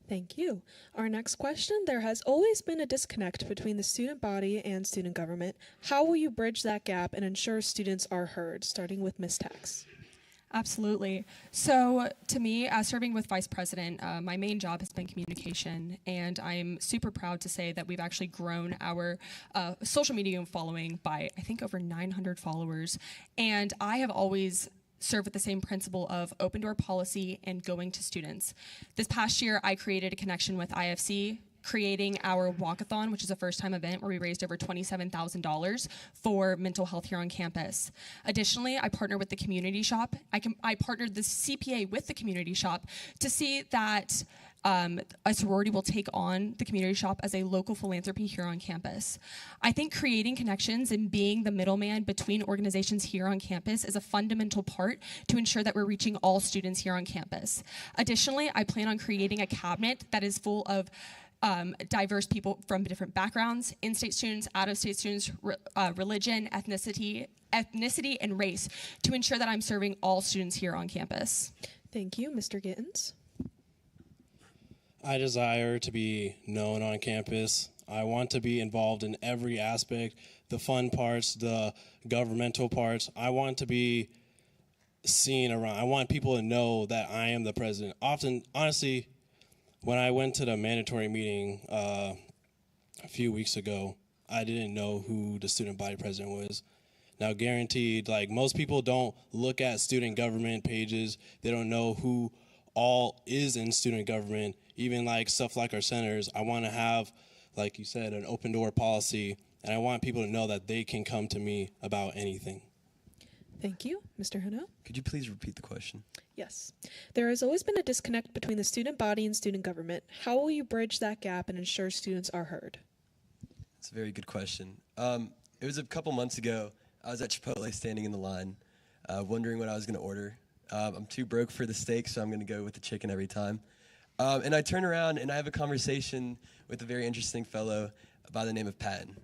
Thank you. Our next question, there has always been a disconnect between the student body and student government. How will you bridge that gap and ensure students are heard? Starting with Ms. Tax. Absolutely. So to me, as serving with vice president, my main job has been communication, and I'm super proud to say that we've actually grown our social media following by, I think, over 900 followers. And I have always serve with the same principle of open door policy and going to students. This past year, I created a connection with IFC, creating our walkathon, which is a first-time event where we raised over $27,000 for mental health here on campus. Additionally, I partnered with the community shop. I partnered the CPA with the community shop to see that a sorority will take on the community shop as a local philanthropy here on campus. I think creating connections and being the middleman between organizations here on campus is a fundamental part to ensure that we're reaching all students here on campus. Additionally, I plan on creating a cabinet that is full of diverse people from different backgrounds, in-state students, out-of-state students, religion, ethnicity, and race, to ensure that I'm serving all students here on campus. Thank you. Mr. Gittens. I desire to be known on campus. I want to be involved in every aspect, the fun parts, the governmental parts. I want to be seen around. I want people to know that I am the president. Often, honestly, when I went to the mandatory meeting a few weeks ago, I didn't know who the student body president was. Now, guaranteed, like, most people don't look at student government pages. They don't know who all is in student government. Even like stuff like our senators, I want to have, like you said, an open door policy, and I want people to know that they can come to me about anything. Thank you. Mr. Hano? Could you please repeat the question? Yes. There has always been a disconnect between the student body and student government. How will you bridge that gap and ensure students are heard? That's a very good question. It was a couple months ago. I was at Chipotle standing in the line, wondering what I was going to order. I'm too broke for the steak, so I'm going to go with the chicken every time. And I turn around and I have a conversation with a very interesting fellow by the name of Patton.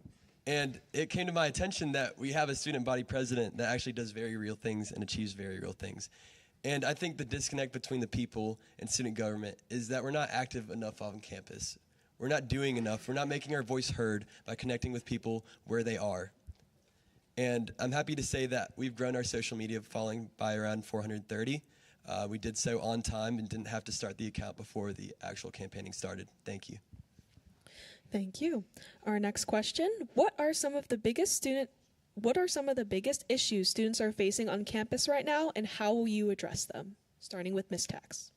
And it came to my attention that we have a student body president that actually does very real things and achieves very real things. And I think the disconnect between the people and student government is that we're not active enough on campus. We're not doing enough. We're not making our voice heard by connecting with people where they are. And I'm happy to say that we've grown our social media following by around 430. We did so on time and didn't have to start the account before the actual campaigning started. Thank you. Thank you. Our next question, what are some of the biggest issues students are facing on campus right now, and how will you address them? Starting with Ms. Tax.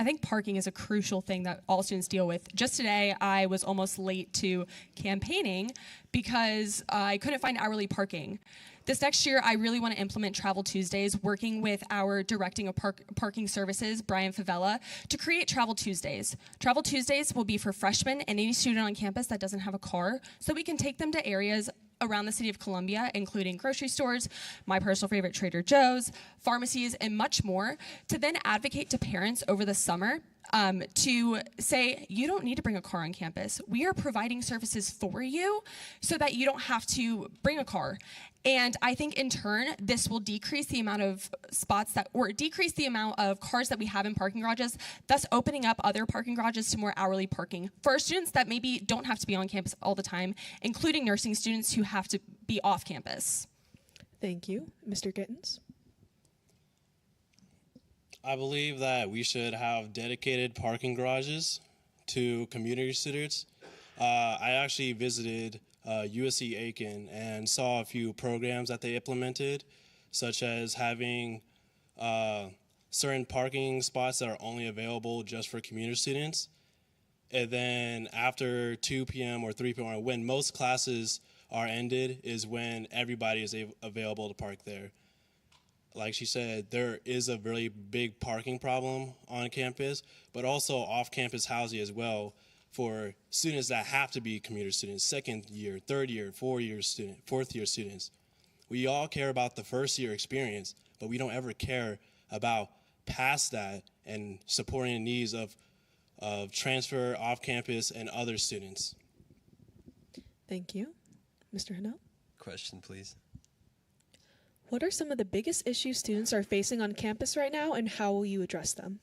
I think parking is a crucial thing that all students deal with. Just today, I was almost late to campaigning because I couldn't find hourly parking. This next year, I really want to implement Travel Tuesdays, working with our directing of parking services, Brian Favela, to create Travel Tuesdays. Travel Tuesdays will be for freshmen and any student on campus that doesn't have a car, so we can take them to areas around the city of Columbia, including grocery stores, my personal favorite Trader Joe's, pharmacies, and much more, to then advocate to parents over the summer to say, you don't need to bring a car on campus. We are providing services for you so that you don't have to bring a car. And I think in turn, this will decrease the amount of decrease the amount of cars that we have in parking garages, thus opening up other parking garages to more hourly parking for our students that maybe don't have to be on campus all the time, including nursing students who have to be off campus. Thank you. Mr. Gittens? I believe that we should have dedicated parking garages to community students. I actually visited USC Aiken and saw a few programs that they implemented, such as having certain parking spots that are only available just for community students. And then after 2 p.m. or 3 p.m., or when most classes are ended, is when everybody is available to park there. Like she said, there is a really big parking problem on campus, but also off-campus housing as well for students that have to be commuter students, second year, third year, fourth year students. We all care about the first year experience, but we don't ever care about past that and supporting the needs of transfer, off-campus, and other students. Thank you. Mr. Hano? Question, please. What are some of the biggest issues students are facing on campus right now, and how will you address them?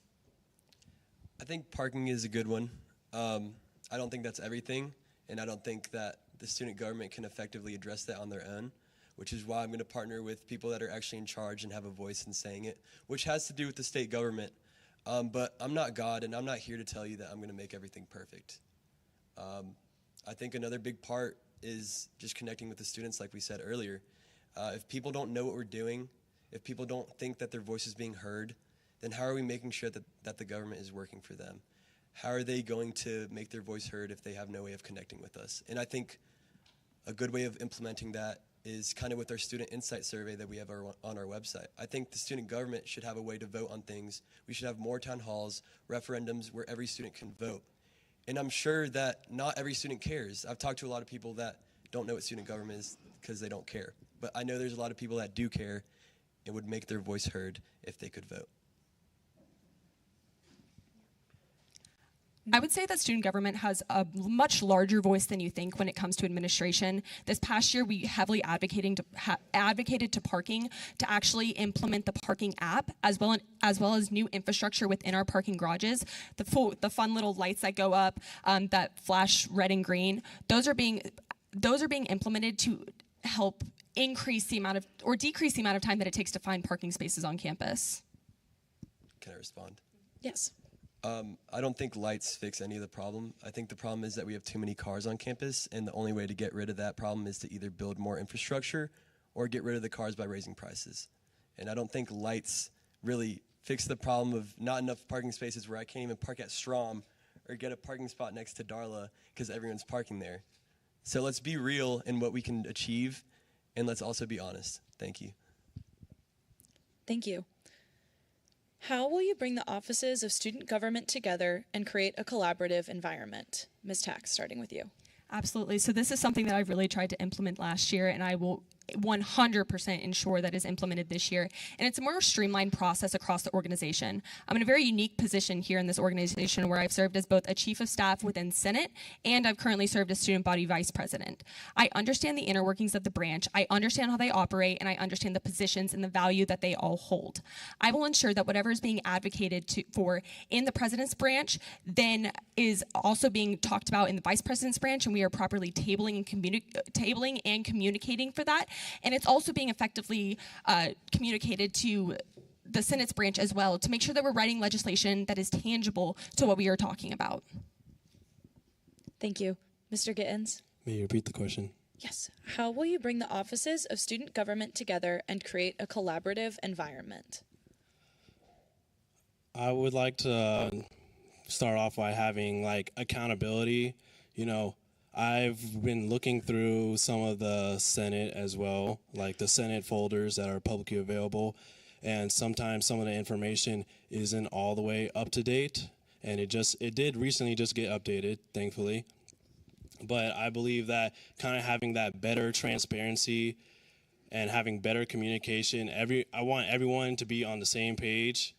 I think parking is a good one. I don't think that's everything, and I don't think that the student government can effectively address that on their own, which is why I'm going to partner with people that are actually in charge and have a voice in saying it, which has to do with the state government. But I'm not God, and I'm not here to tell you that I'm going to make everything perfect. I think another big part is just connecting with the students, like we said earlier. If people don't know what we're doing, if people don't think that their voice is being heard, then how are we making sure that the government is working for them? How are they going to make their voice heard if they have no way of connecting with us? And I think a good way of implementing that is kind of with our student insight survey that we have on our website. I think the student government should have a way to vote on things. We should have more town halls, referendums where every student can vote. And I'm sure that not every student cares. I've talked to a lot of people that don't know what student government is because they don't care. But I know there's a lot of people that do care and would make their voice heard if they could vote. I would say that student government has a much larger voice than you think when it comes to administration. This past year, we heavily advocated to parking to actually implement the parking app, as well as new infrastructure within our parking garages. The fun little lights that go up that flash red and green. Those are being implemented to help increase the amount of, or decrease the amount of time that it takes to find parking spaces on campus? Can I respond? Yes. I don't think lights fix any of the problem. I think the problem is that we have too many cars on campus, and the only way to get rid of that problem is to either build more infrastructure or get rid of the cars by raising prices. And I don't think lights really fix the problem of not enough parking spaces where I can't even park at Strom or get a parking spot next to Darla because everyone's parking there. So let's be real in what we can achieve, and let's also be honest. Thank you. Thank you. How will you bring the offices of student government together and create a collaborative environment? Ms. Tax, starting with you. Absolutely. So this is something that I've really tried to implement last year, and I will 100% ensure that is implemented this year. And it's a more streamlined process across the organization. I'm in a very unique position here in this organization where I've served as both a chief of staff within Senate, and I've currently served as student body vice president. I understand the inner workings of the branch, I understand how they operate, and I understand the positions and the value that they all hold. I will ensure that whatever is being advocated for in the president's branch then is also being talked about in the vice president's branch, and we are properly tabling and communicating for that. And it's also being effectively communicated to the Senate's branch as well to make sure that we're writing legislation that is tangible to what we are talking about. Thank you. Mr. Gittens? May you repeat the question? Yes. How will you bring the offices of student government together and create a collaborative environment? I would like to start off by having like accountability. You know, I've been looking through some of the Senate as well, like the Senate folders that are publicly available, and sometimes some of the information isn't all the way up to date, and it did recently just get updated, thankfully. But I believe that kind of having that better transparency and having better communication, I want everyone to be on the same page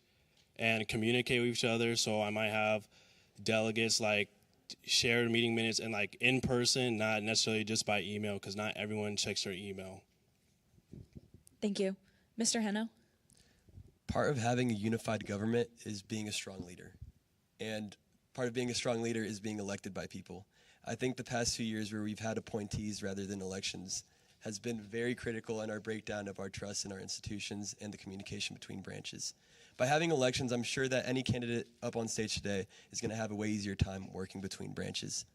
and communicate with each other. So I might have delegates like share meeting minutes and like in person, not necessarily just by email, because not everyone checks their email. Thank you. Mr. Heno? Part of having a unified government is being a strong leader. And part of being a strong leader is being elected by people. I think the past few years where we've had appointees rather than elections has been very critical in our breakdown of our trust in our institutions and the communication between branches. By having elections, I'm sure that any candidate up on stage today is going to have a way easier time working between branches.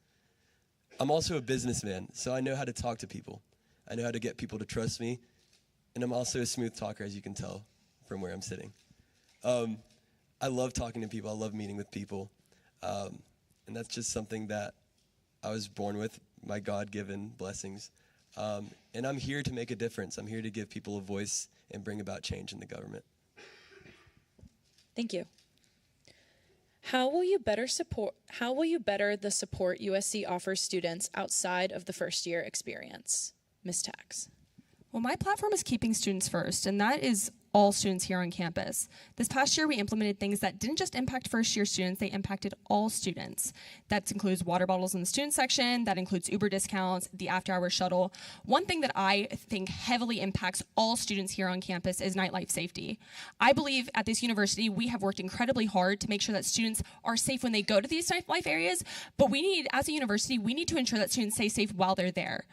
I'm also a businessman, so I know how to talk to people. I know how to get people to trust me, and I'm also a smooth talker, as you can tell from where I'm sitting. I love talking to people. I love meeting with people, and that's just something that I was born with, my God-given blessings. And I'm here to make a difference. I'm here to give people a voice and bring about change in the government. Thank you. How will you better the support USC offers students outside of the first year experience? Ms. Tax. Well, my platform is keeping students first, and that is all students here on campus. This past year, we implemented things that didn't just impact first-year students, they impacted all students. That includes water bottles in the student section, that includes Uber discounts, the after-hour shuttle. One thing that I think heavily impacts all students here on campus is nightlife safety. I believe at this university, we have worked incredibly hard to make sure that students are safe when they go to these nightlife areas, but we need, as a university, we need to ensure that students stay safe while they're there.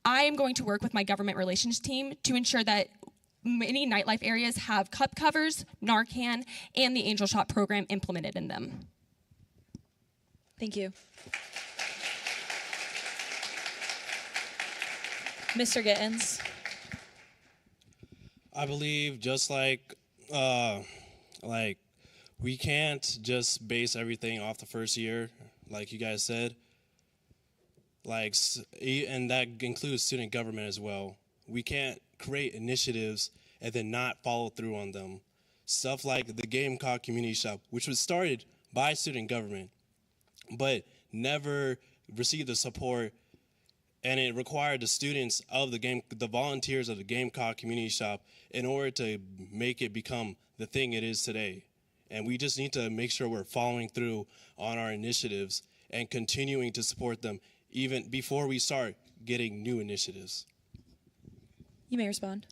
I am going to work with my government relations team to ensure that many nightlife areas have cup covers, Narcan, and the Angel Shot program implemented in them. Thank you. Mr. Gittens. I believe just like we can't just base everything off the first year, like you guys said. And that includes student government as well. We can't create initiatives and then not follow through on them. Stuff like the Gamecock Community Shop, which was started by student government, but never received the support, and it required the students of the volunteers of the Gamecock Community Shop in order to make it become the thing it is today. And we just need to make sure we're following through on our initiatives and continuing to support them even before we start getting new initiatives. You may respond.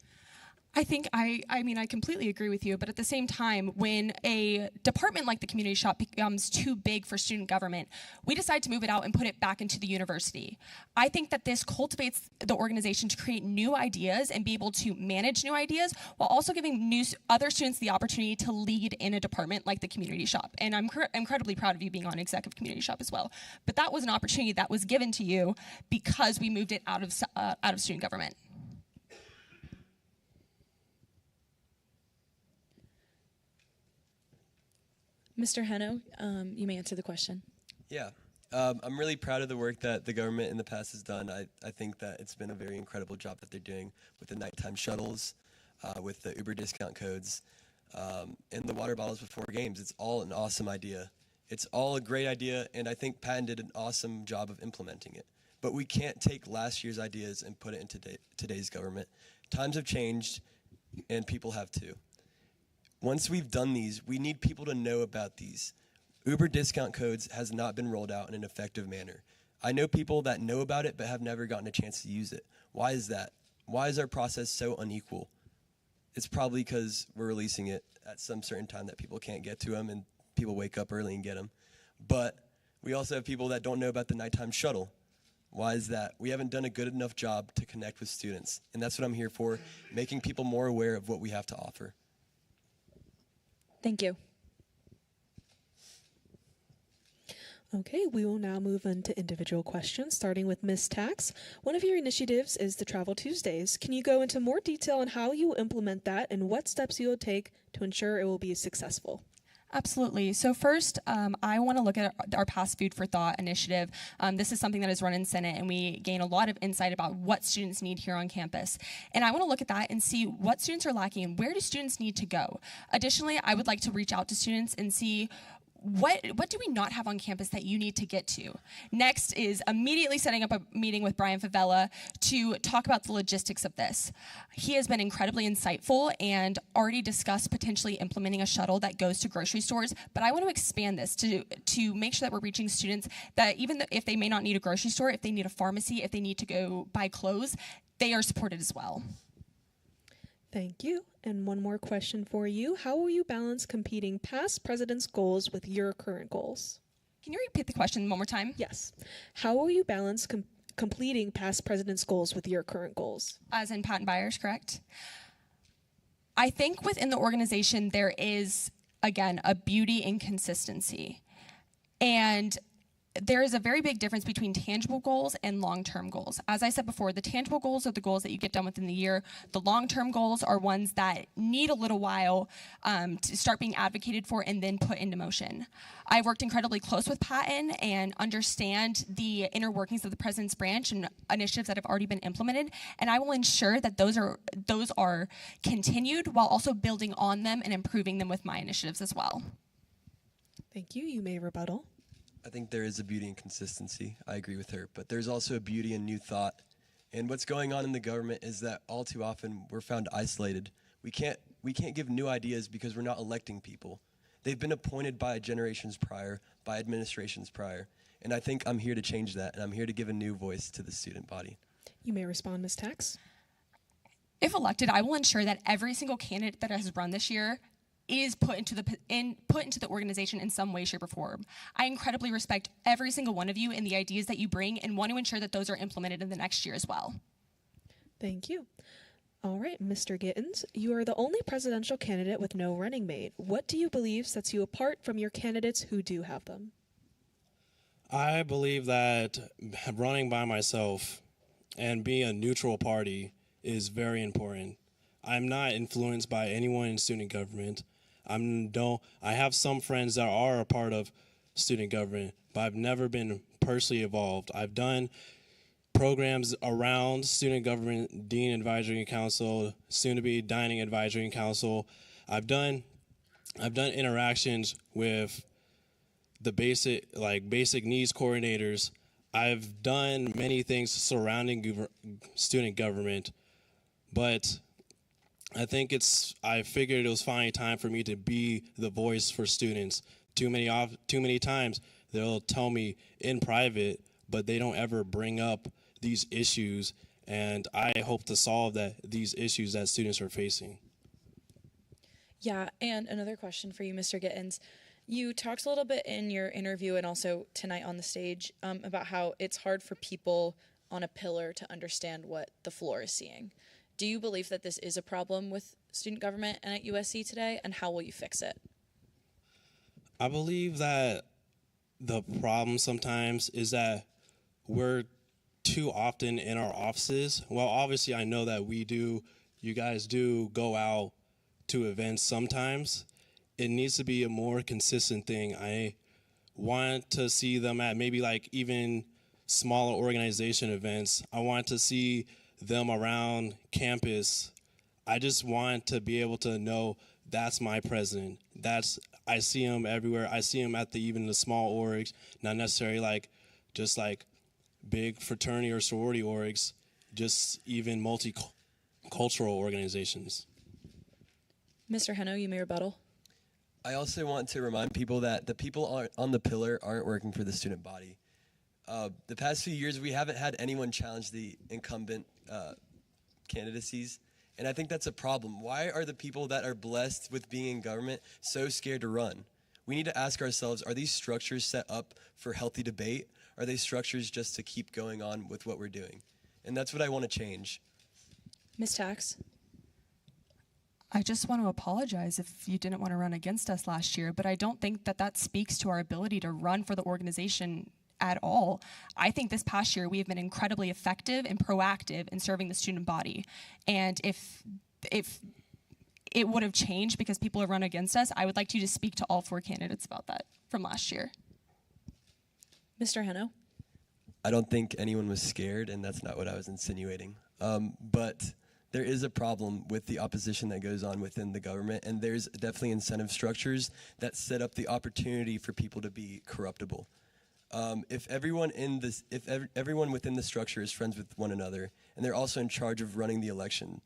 I mean, I completely agree with you, but at the same time, when a department like the community shop becomes too big for student government, we decide to move it out and put it back into the university. I think that this cultivates the organization to create new ideas and be able to manage new ideas while also giving other students the opportunity to lead in a department like the community shop. And I'm incredibly proud of you being on executive community shop as well. But that was an opportunity that was given to you because we moved it out of student government. Mr. Heno, you may answer the question. Yeah. I'm really proud of the work that the government in the past has done. I think that it's been a very incredible job that they're doing with the nighttime shuttles, with the Uber discount codes, and the water bottles before games. It's all an awesome idea. It's all a great idea, and I think Patton did an awesome job of implementing it. But we can't take last year's ideas and put it into today's government. Times have changed, and people have too. Once we've done these, we need people to know about these. Uber discount codes has not been rolled out in an effective manner. I know people that know about it but have never gotten a chance to use it. Why is that? Why is our process so unequal? It's probably because we're releasing it at some certain time that people can't get to them and people wake up early and get them. But we also have people that don't know about the nighttime shuttle. Why is that? We haven't done a good enough job to connect with students. And that's what I'm here for, making people more aware of what we have to offer. Thank you. Okay, we will now move on to individual questions, starting with Ms. Tax. One of your initiatives is the Travel Tuesdays. Can you go into more detail on how you will implement that and what steps you will take to ensure it will be successful? Absolutely. So first, I want to look at our Pass Food for Thought initiative. This is something that is run in Senate, and we gain a lot of insight about what students need here on campus. And I want to look at that and see what students are lacking and where do students need to go. Additionally, I would like to reach out to students and see what do we not have on campus that you need to get to? Next is immediately setting up a meeting with Brian Favela to talk about the logistics of this. He has been incredibly insightful and already discussed potentially implementing a shuttle that goes to grocery stores, but I want to expand this to make sure that we're reaching students that even if they may not need a grocery store, if they need a pharmacy, if they need to go buy clothes, they are supported as well. Thank you. And one more question for you. How will you balance competing past president's goals with your current goals? Can you repeat the question one more time? Yes. How will you balance completing past president's goals with your current goals? As in patent buyers, correct? I think within the organization there is, again, a beauty in consistency. And there is a very big difference between tangible goals and long-term goals. As I said before, the tangible goals are the goals that you get done within the year. The long-term goals are ones that need a little while to start being advocated for and then put into motion. I've worked incredibly close with Patton and understand the inner workings of the President's branch and initiatives that have already been implemented, and I will ensure that those are continued while also building on them and improving them with my initiatives as well. Thank you. You may rebuttal. I think there is a beauty in consistency. I agree with her. But there's also a beauty in new thought. And what's going on in the government is that all too often we're found isolated. We can't give new ideas because we're not electing people. They've been appointed by generations prior, by administrations prior. And I think I'm here to change that, and I'm here to give a new voice to the student body. You may respond, Ms. Tax. If elected, I will ensure that every single candidate that has run this year is put into the organization in some way, shape, or form. I incredibly respect every single one of you and the ideas that you bring and want to ensure that those are implemented in the next year as well. Thank you. All right, Mr. Gittens, you are the only presidential candidate with no running mate. What do you believe sets you apart from your candidates who do have them? I believe that running by myself and being a neutral party is very important. I'm not influenced by anyone in student government. I have some friends that are a part of student government, but I've never been personally involved. I've done programs around student government, Dean Advisory Council, soon to be Dining Advisory Council. I've done interactions with the basic needs coordinators. I've done many things surrounding student government, but I figured it was finally time for me to be the voice for students. Too many times they'll tell me in private, but they don't ever bring up these issues And I hope to solve these issues that students are facing. Yeah, and another question for you, Mr. Gittens. You talked a little bit in your interview and also tonight on the stage about how it's hard for people on a pillar to understand what the floor is seeing. Do you believe that this is a problem with student government and at USC today, and how will you fix it? I believe that the problem sometimes is that we're too often in our offices. Well, obviously I know that you guys do go out to events sometimes. It needs to be a more consistent thing. I want to see them at maybe like even smaller organization events. I want to see them around campus. I just want to be able to know that's my president. I see him everywhere. I see him at even the small orgs, not necessarily just big fraternity or sorority orgs, just even multicultural organizations. Mr. Heno, you may rebuttal. I also want to remind people that the people on the pillar aren't working for the student body. The past few years, we haven't had anyone challenge the incumbent candidacies, and I think that's a problem. Why are the people that are blessed with being in government so scared to run? We need to ask ourselves, are these structures set up for healthy debate? Are they structures just to keep going on with what we're doing? And that's what I want to change. Ms. Tax? I just want to apologize if you didn't want to run against us last year, but I don't think that speaks to our ability to run for the organization at all. I think this past year we have been incredibly effective and proactive in serving the student body. And if it would have changed because people have run against us, I would like you to speak to all 4 candidates about that from last year. Mr. Heno? I don't think anyone was scared, and that's not what I was insinuating. But there is a problem with the opposition that goes on within the government, and there's definitely incentive structures that set up the opportunity for people to be corruptible. If everyone everyone within the structure is friends with one another, and they're also in charge of running the election,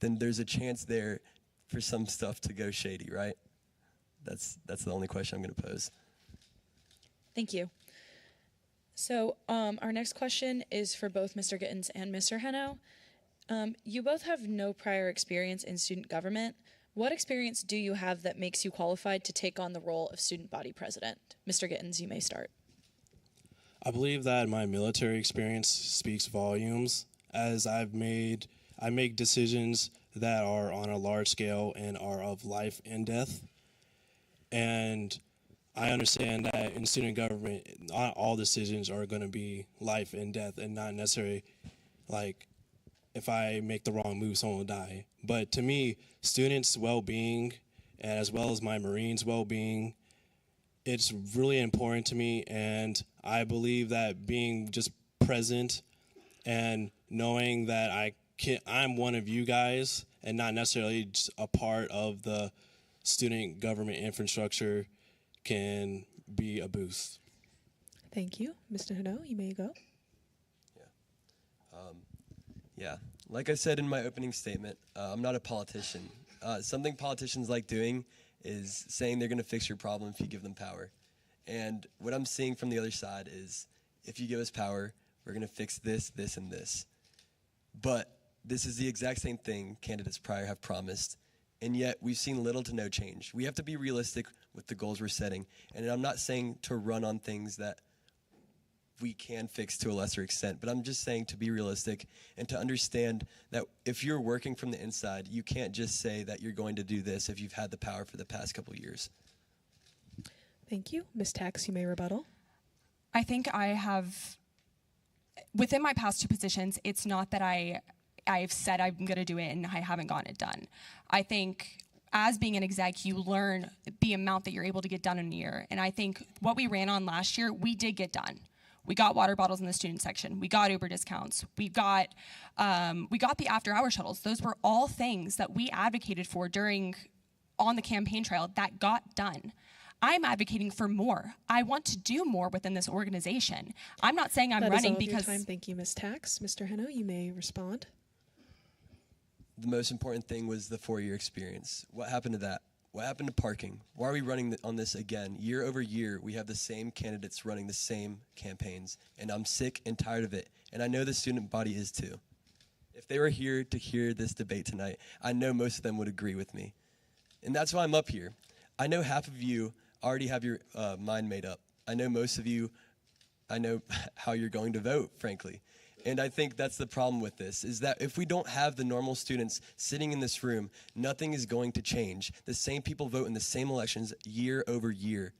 then there's a chance there for some stuff to go shady, right? That's the only question I'm going to pose. Thank you. So our next question is for both Mr. Gittens and Mr. Heno. You both have no prior experience in student government. What experience do you have that makes you qualified to take on the role of student body president? Mr. Gittens, you may start. I believe that my military experience speaks volumes, as I make decisions that are on a large scale and are of life and death. And I understand that in student government, not all decisions are going to be life and death, and not necessarily if I make the wrong move, someone will die. But to me, students' well-being, as well as my Marines' well-being, it's really important to me, and I believe that being just present and knowing that I'm one of you guys and not necessarily just a part of the student government infrastructure can be a boost. Thank you. Mr. Heno, you may go. Yeah, like I said in my opening statement, I'm not a politician. Something politicians like doing is saying they're going to fix your problem if you give them power. And what I'm seeing from the other side is, if you give us power, we're going to fix this, this, and this. But this is the exact same thing candidates prior have promised, and yet we've seen little to no change. We have to be realistic with the goals we're setting, and I'm not saying to run on things that we can fix to a lesser extent, but I'm just saying to be realistic and to understand that if you're working from the inside, you can't just say that you're going to do this if you've had the power for the past couple of years. Thank you. Ms. Tax, you may rebuttal. I think I have, within my past 2 positions, it's not that I've said I'm going to do it and I haven't gotten it done. I think as being an exec, you learn the amount that you're able to get done in a year. And I think what we ran on last year, we did get done. We got water bottles in the student section. We got Uber discounts. We got the after-hour shuttles. Those were all things that we advocated for on the campaign trail that got done. I'm advocating for more. I want to do more within this organization. I'm not saying I'm running because. Your time. Thank you, Ms. Tax. Mr. Heno, you may respond. The most important thing was the 4-year experience. What happened to that? What happened to parking? Why are we running on this again? Year over year, we have the same candidates running the same campaigns, and I'm sick and tired of it, and I know the student body is too. If they were here to hear this debate tonight, I know most of them would agree with me. And that's why I'm up here. I know half of you already have your mind made up. I know most of you, I know how you're going to vote, frankly. And I think that's the problem with this, is that if we don't have the normal students sitting in this room, nothing is going to change. The same people vote in the same elections year over year.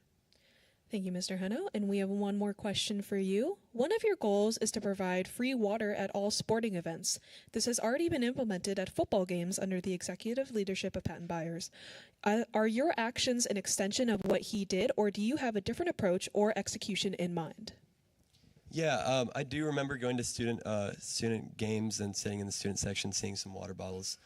Thank you, Mr. Heno. And we have one more question for you. One of your goals is to provide free water at all sporting events. This has already been implemented at football games under the executive leadership of Patton Byers. Are your actions an extension of what he did, or do you have a different approach or execution in mind? Yeah, I do remember going to student games and sitting in the student section, seeing some water bottles.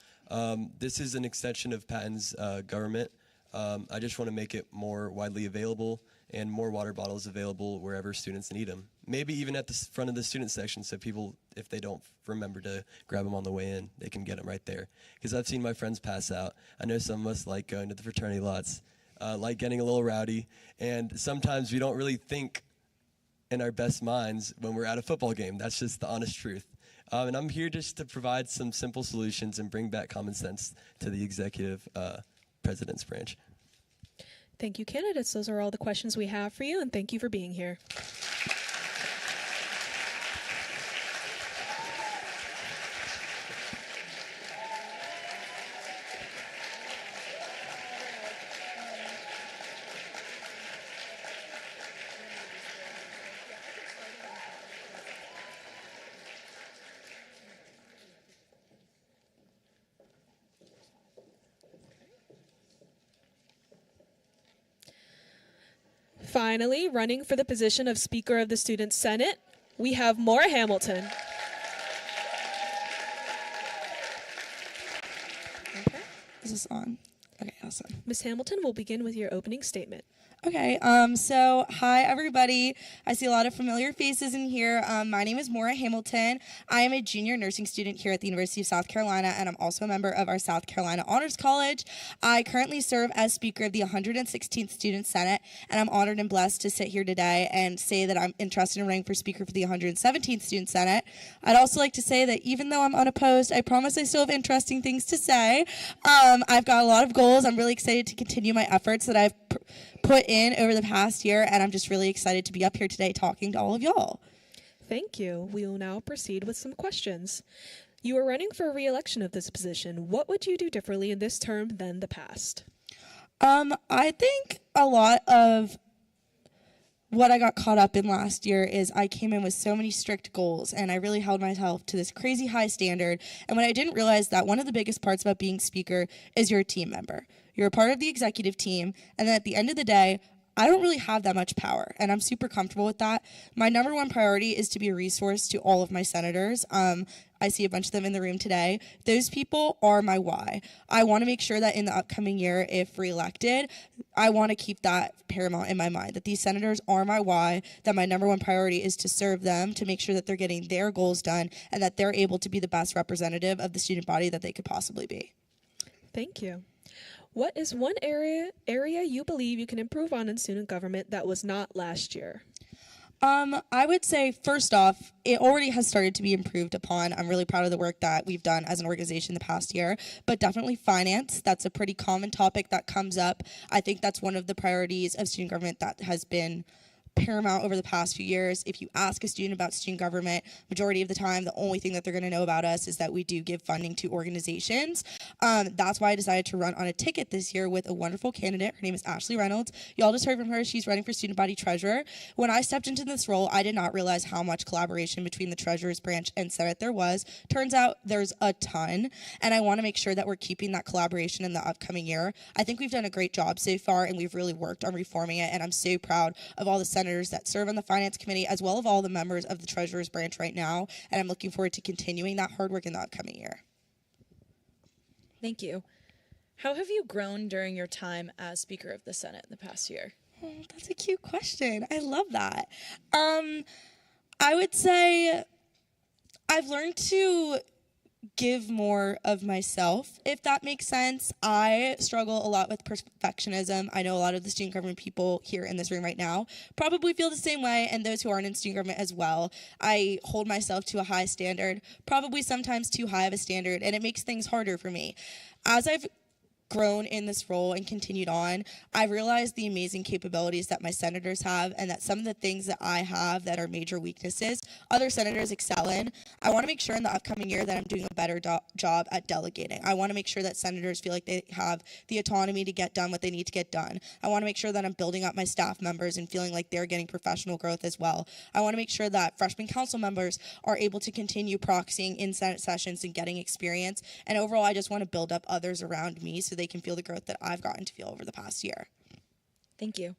This is an extension of Patton's government. I just want to make it more widely available and more water bottles available wherever students need them. Maybe even at the front of the student section, so people, if they don't remember to grab them on the way in, they can get them right there. Because I've seen my friends pass out. I know some of us like going to the fraternity lots, like getting a little rowdy, and sometimes we don't really think in our best minds when we're at a football game. That's just the honest truth. And I'm here just to provide some simple solutions and bring back common sense to the executive president's branch. Thank you, candidates. Those are all the questions we have for you, and thank you for being here. Finally, running for the position of Speaker of the Student Senate, we have Maura Hamilton. Okay. Is this on? Okay, awesome. Ms. Hamilton will begin with your opening statement. Okay, so hi everybody. I see a lot of familiar faces in here. My name is Maura Hamilton. I am a junior nursing student here at the University of South Carolina, and I'm also a member of our South Carolina Honors College. I currently serve as Speaker of the 116th Student Senate, and I'm honored and blessed to sit here today and say that I'm interested in running for Speaker for the 117th Student Senate. I'd also like to say that even though I'm unopposed, I promise I still have interesting things to say. I've got a lot of goals. I'm really excited to continue my efforts that I've put in over the past year, and I'm just really excited to be up here today talking to all of y'all. Thank you. We will now proceed with some questions. You are running for re-election of this position. What would you do differently in this term than the past? I think a lot of what I got caught up in last year is I came in with so many strict goals, and I really held myself to this crazy high standard. And when I didn't realize that one of the biggest parts about being Speaker is you're a team member. You're a part of the executive team, and then at the end of the day, I don't really have that much power, and I'm super comfortable with that. My number one priority is to be a resource to all of my senators. I see a bunch of them in the room today. Those people are my why. I want to make sure that in the upcoming year, if reelected, I want to keep that paramount in my mind, that these senators are my why, that my number one priority is to serve them, to make sure that they're getting their goals done, and that they're able to be the best representative of the student body that they could possibly be. Thank you. What is one area you believe you can improve on in student government that was not last year? I would say, first off, it already has started to be improved upon. I'm really proud of the work that we've done as an organization the past year, but definitely finance. That's a pretty common topic that comes up. I think that's one of the priorities of student government that has been paramount over the past few years. If you ask a student about student government, majority of the time, the only thing that they're going to know about us is that we do give funding to organizations. That's why I decided to run on a ticket this year with a wonderful candidate. Her name is Ashley Reynolds. Y'all just heard from her. She's running for student body treasurer. When I stepped into this role, I did not realize how much collaboration between the treasurer's branch and Senate there was. Turns out there's a ton, and I want to make sure that we're keeping that collaboration in the upcoming year. I think we've done a great job so far, and we've really worked on reforming it, and I'm so proud of all the senators that serve on the finance committee, as well as all the members of the treasurer's branch right now, and I'm looking forward to continuing that hard work in the upcoming year. Thank you. How have you grown during your time as Speaker of the Senate in the past year? Oh, that's a cute question. I love that. I would say I've learned to give more of myself, if that makes sense. I struggle a lot with perfectionism. I know a lot of the student government people here in this room right now probably feel the same way, and those who aren't in student government as well. I hold myself to a high standard, probably sometimes too high of a standard, and it makes things harder for me. As I've grown in this role and continued on, I realized the amazing capabilities that my senators have, and that some of the things that I have that are major weaknesses, other senators excel in. I want to make sure in the upcoming year that I'm doing a better job at delegating. I want to make sure that senators feel like they have the autonomy to get done what they need to get done. I want to make sure that I'm building up my staff members and feeling like they're getting professional growth as well. I want to make sure that freshman council members are able to continue proxying in Senate sessions and getting experience. And overall, I just want to build up others around me so they can feel the growth that I've gotten to feel over the past year. Thank you.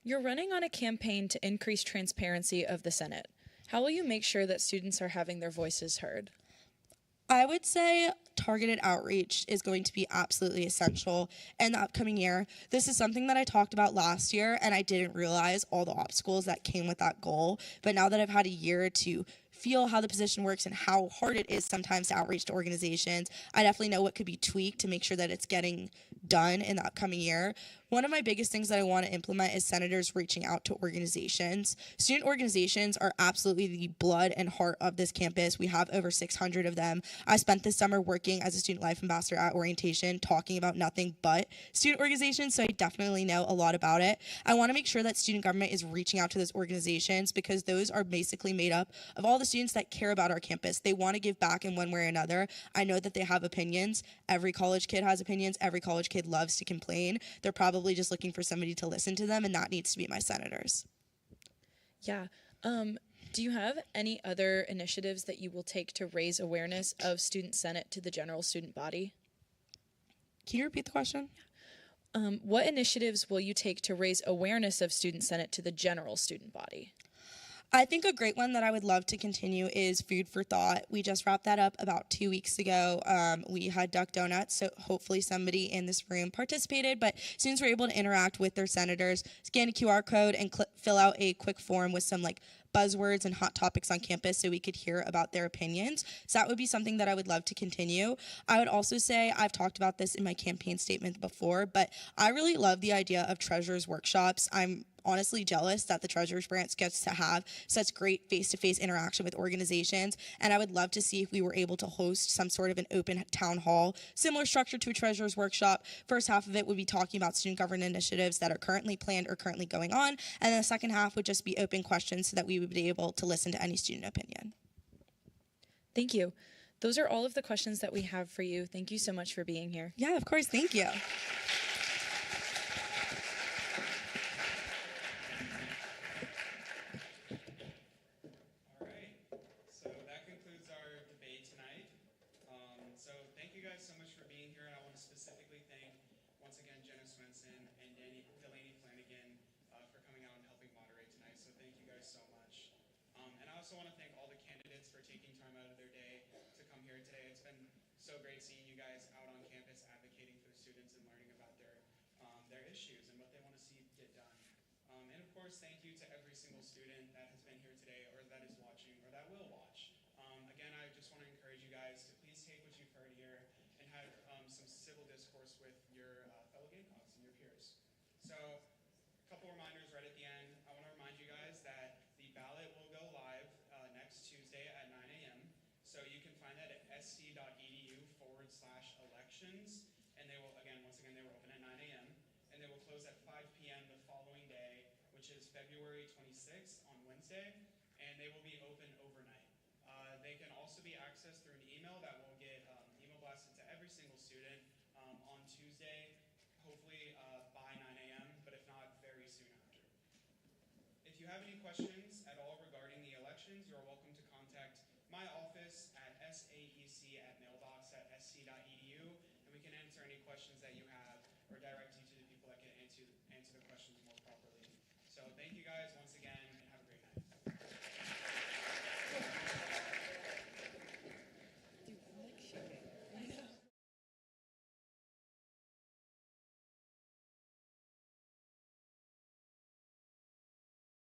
You're running on a campaign to increase transparency of the Senate. How will you make sure that students are having their voices heard? I would say targeted outreach is going to be absolutely essential in the upcoming year. This is something that I talked about last year, and I didn't realize all the obstacles that came with that goal. But now that I've had a year to feel how the position works and how hard it is sometimes to outreach to organizations, I definitely know what could be tweaked to make sure that it's getting done in the upcoming year. One of my biggest things that I want to implement is senators reaching out to organizations. Student organizations are absolutely the blood and heart of this campus. We have over 600 of them. I spent this summer working as a student life ambassador at orientation, talking about nothing but student organizations, so I definitely know a lot about it. I want to make sure that student government is reaching out to those organizations, because those are basically made up of all the students that care about our campus. They want to give back in one way or another. I know that they have opinions. Every college kid has opinions. Every college kid loves to complain. They're probably just looking for somebody to listen to them, and that needs to be my senators. Yeah. Do you have any other initiatives that you will take to raise awareness of Student Senate to the general student body? Can you repeat the question? What initiatives will you take to raise awareness of Student Senate to the general student body? I think a great one that I would love to continue is Food for Thought. We just wrapped that up about 2 weeks ago. We had Duck Donuts, so hopefully somebody in this room participated, but students were able to interact with their senators, scan a QR code, and fill out a quick form with some buzzwords and hot topics on campus so we could hear about their opinions. So that would be something that I would love to continue. I would also say, I've talked about this in my campaign statement before, but I really love the idea of treasurers workshops. I'm honestly jealous that the Treasurers Branch gets to have such great face-to-face interaction with organizations, and I would love to see if we were able to host some sort of an open town hall, similar structure to a Treasurers Workshop. First half of it would be talking about student government initiatives that are currently planned or currently going on, and then the second half would just be open questions so that we would be able to listen to any student opinion. Thank you. Those are all of the questions that we have for you. Thank you so much for being here. Yeah, of course. Thank you. So much for being here, and I want to specifically thank, once again, Jenna, Swenson, and Delaney, Flanagan for coming out and helping moderate tonight. So thank you guys so much. And I also want to thank all the candidates for taking time out of their day to come here today. It's been so great seeing you guys out on campus advocating for the students and learning about their issues and what they want to see get done. And of course, thank you to every single student that has been here today, or that is watching, or that will watch. Again, I just want to encourage you guys to please take what you've heard here and have some civil discourse with your fellow Gamecocks and your peers. So, a couple reminders right at the end. I want to remind you guys that the ballot will go live next Tuesday at 9 a.m. So you can find that at sc.edu/elections. And they will, once again, they will open at 9 a.m. And they will close at 5 p.m. the following day, which is February 26th on Wednesday. And they will be open overnight. They can also be accessed through an email that will get email blasted to every single student on Tuesday, hopefully by 9 a.m., but if not, very soon after. If you have any questions at all regarding the elections, you're welcome to contact my office at saec@mailbox@sc.edu, and we can answer any questions that you have or direct you to the people that can answer the questions more properly. So thank you guys once again.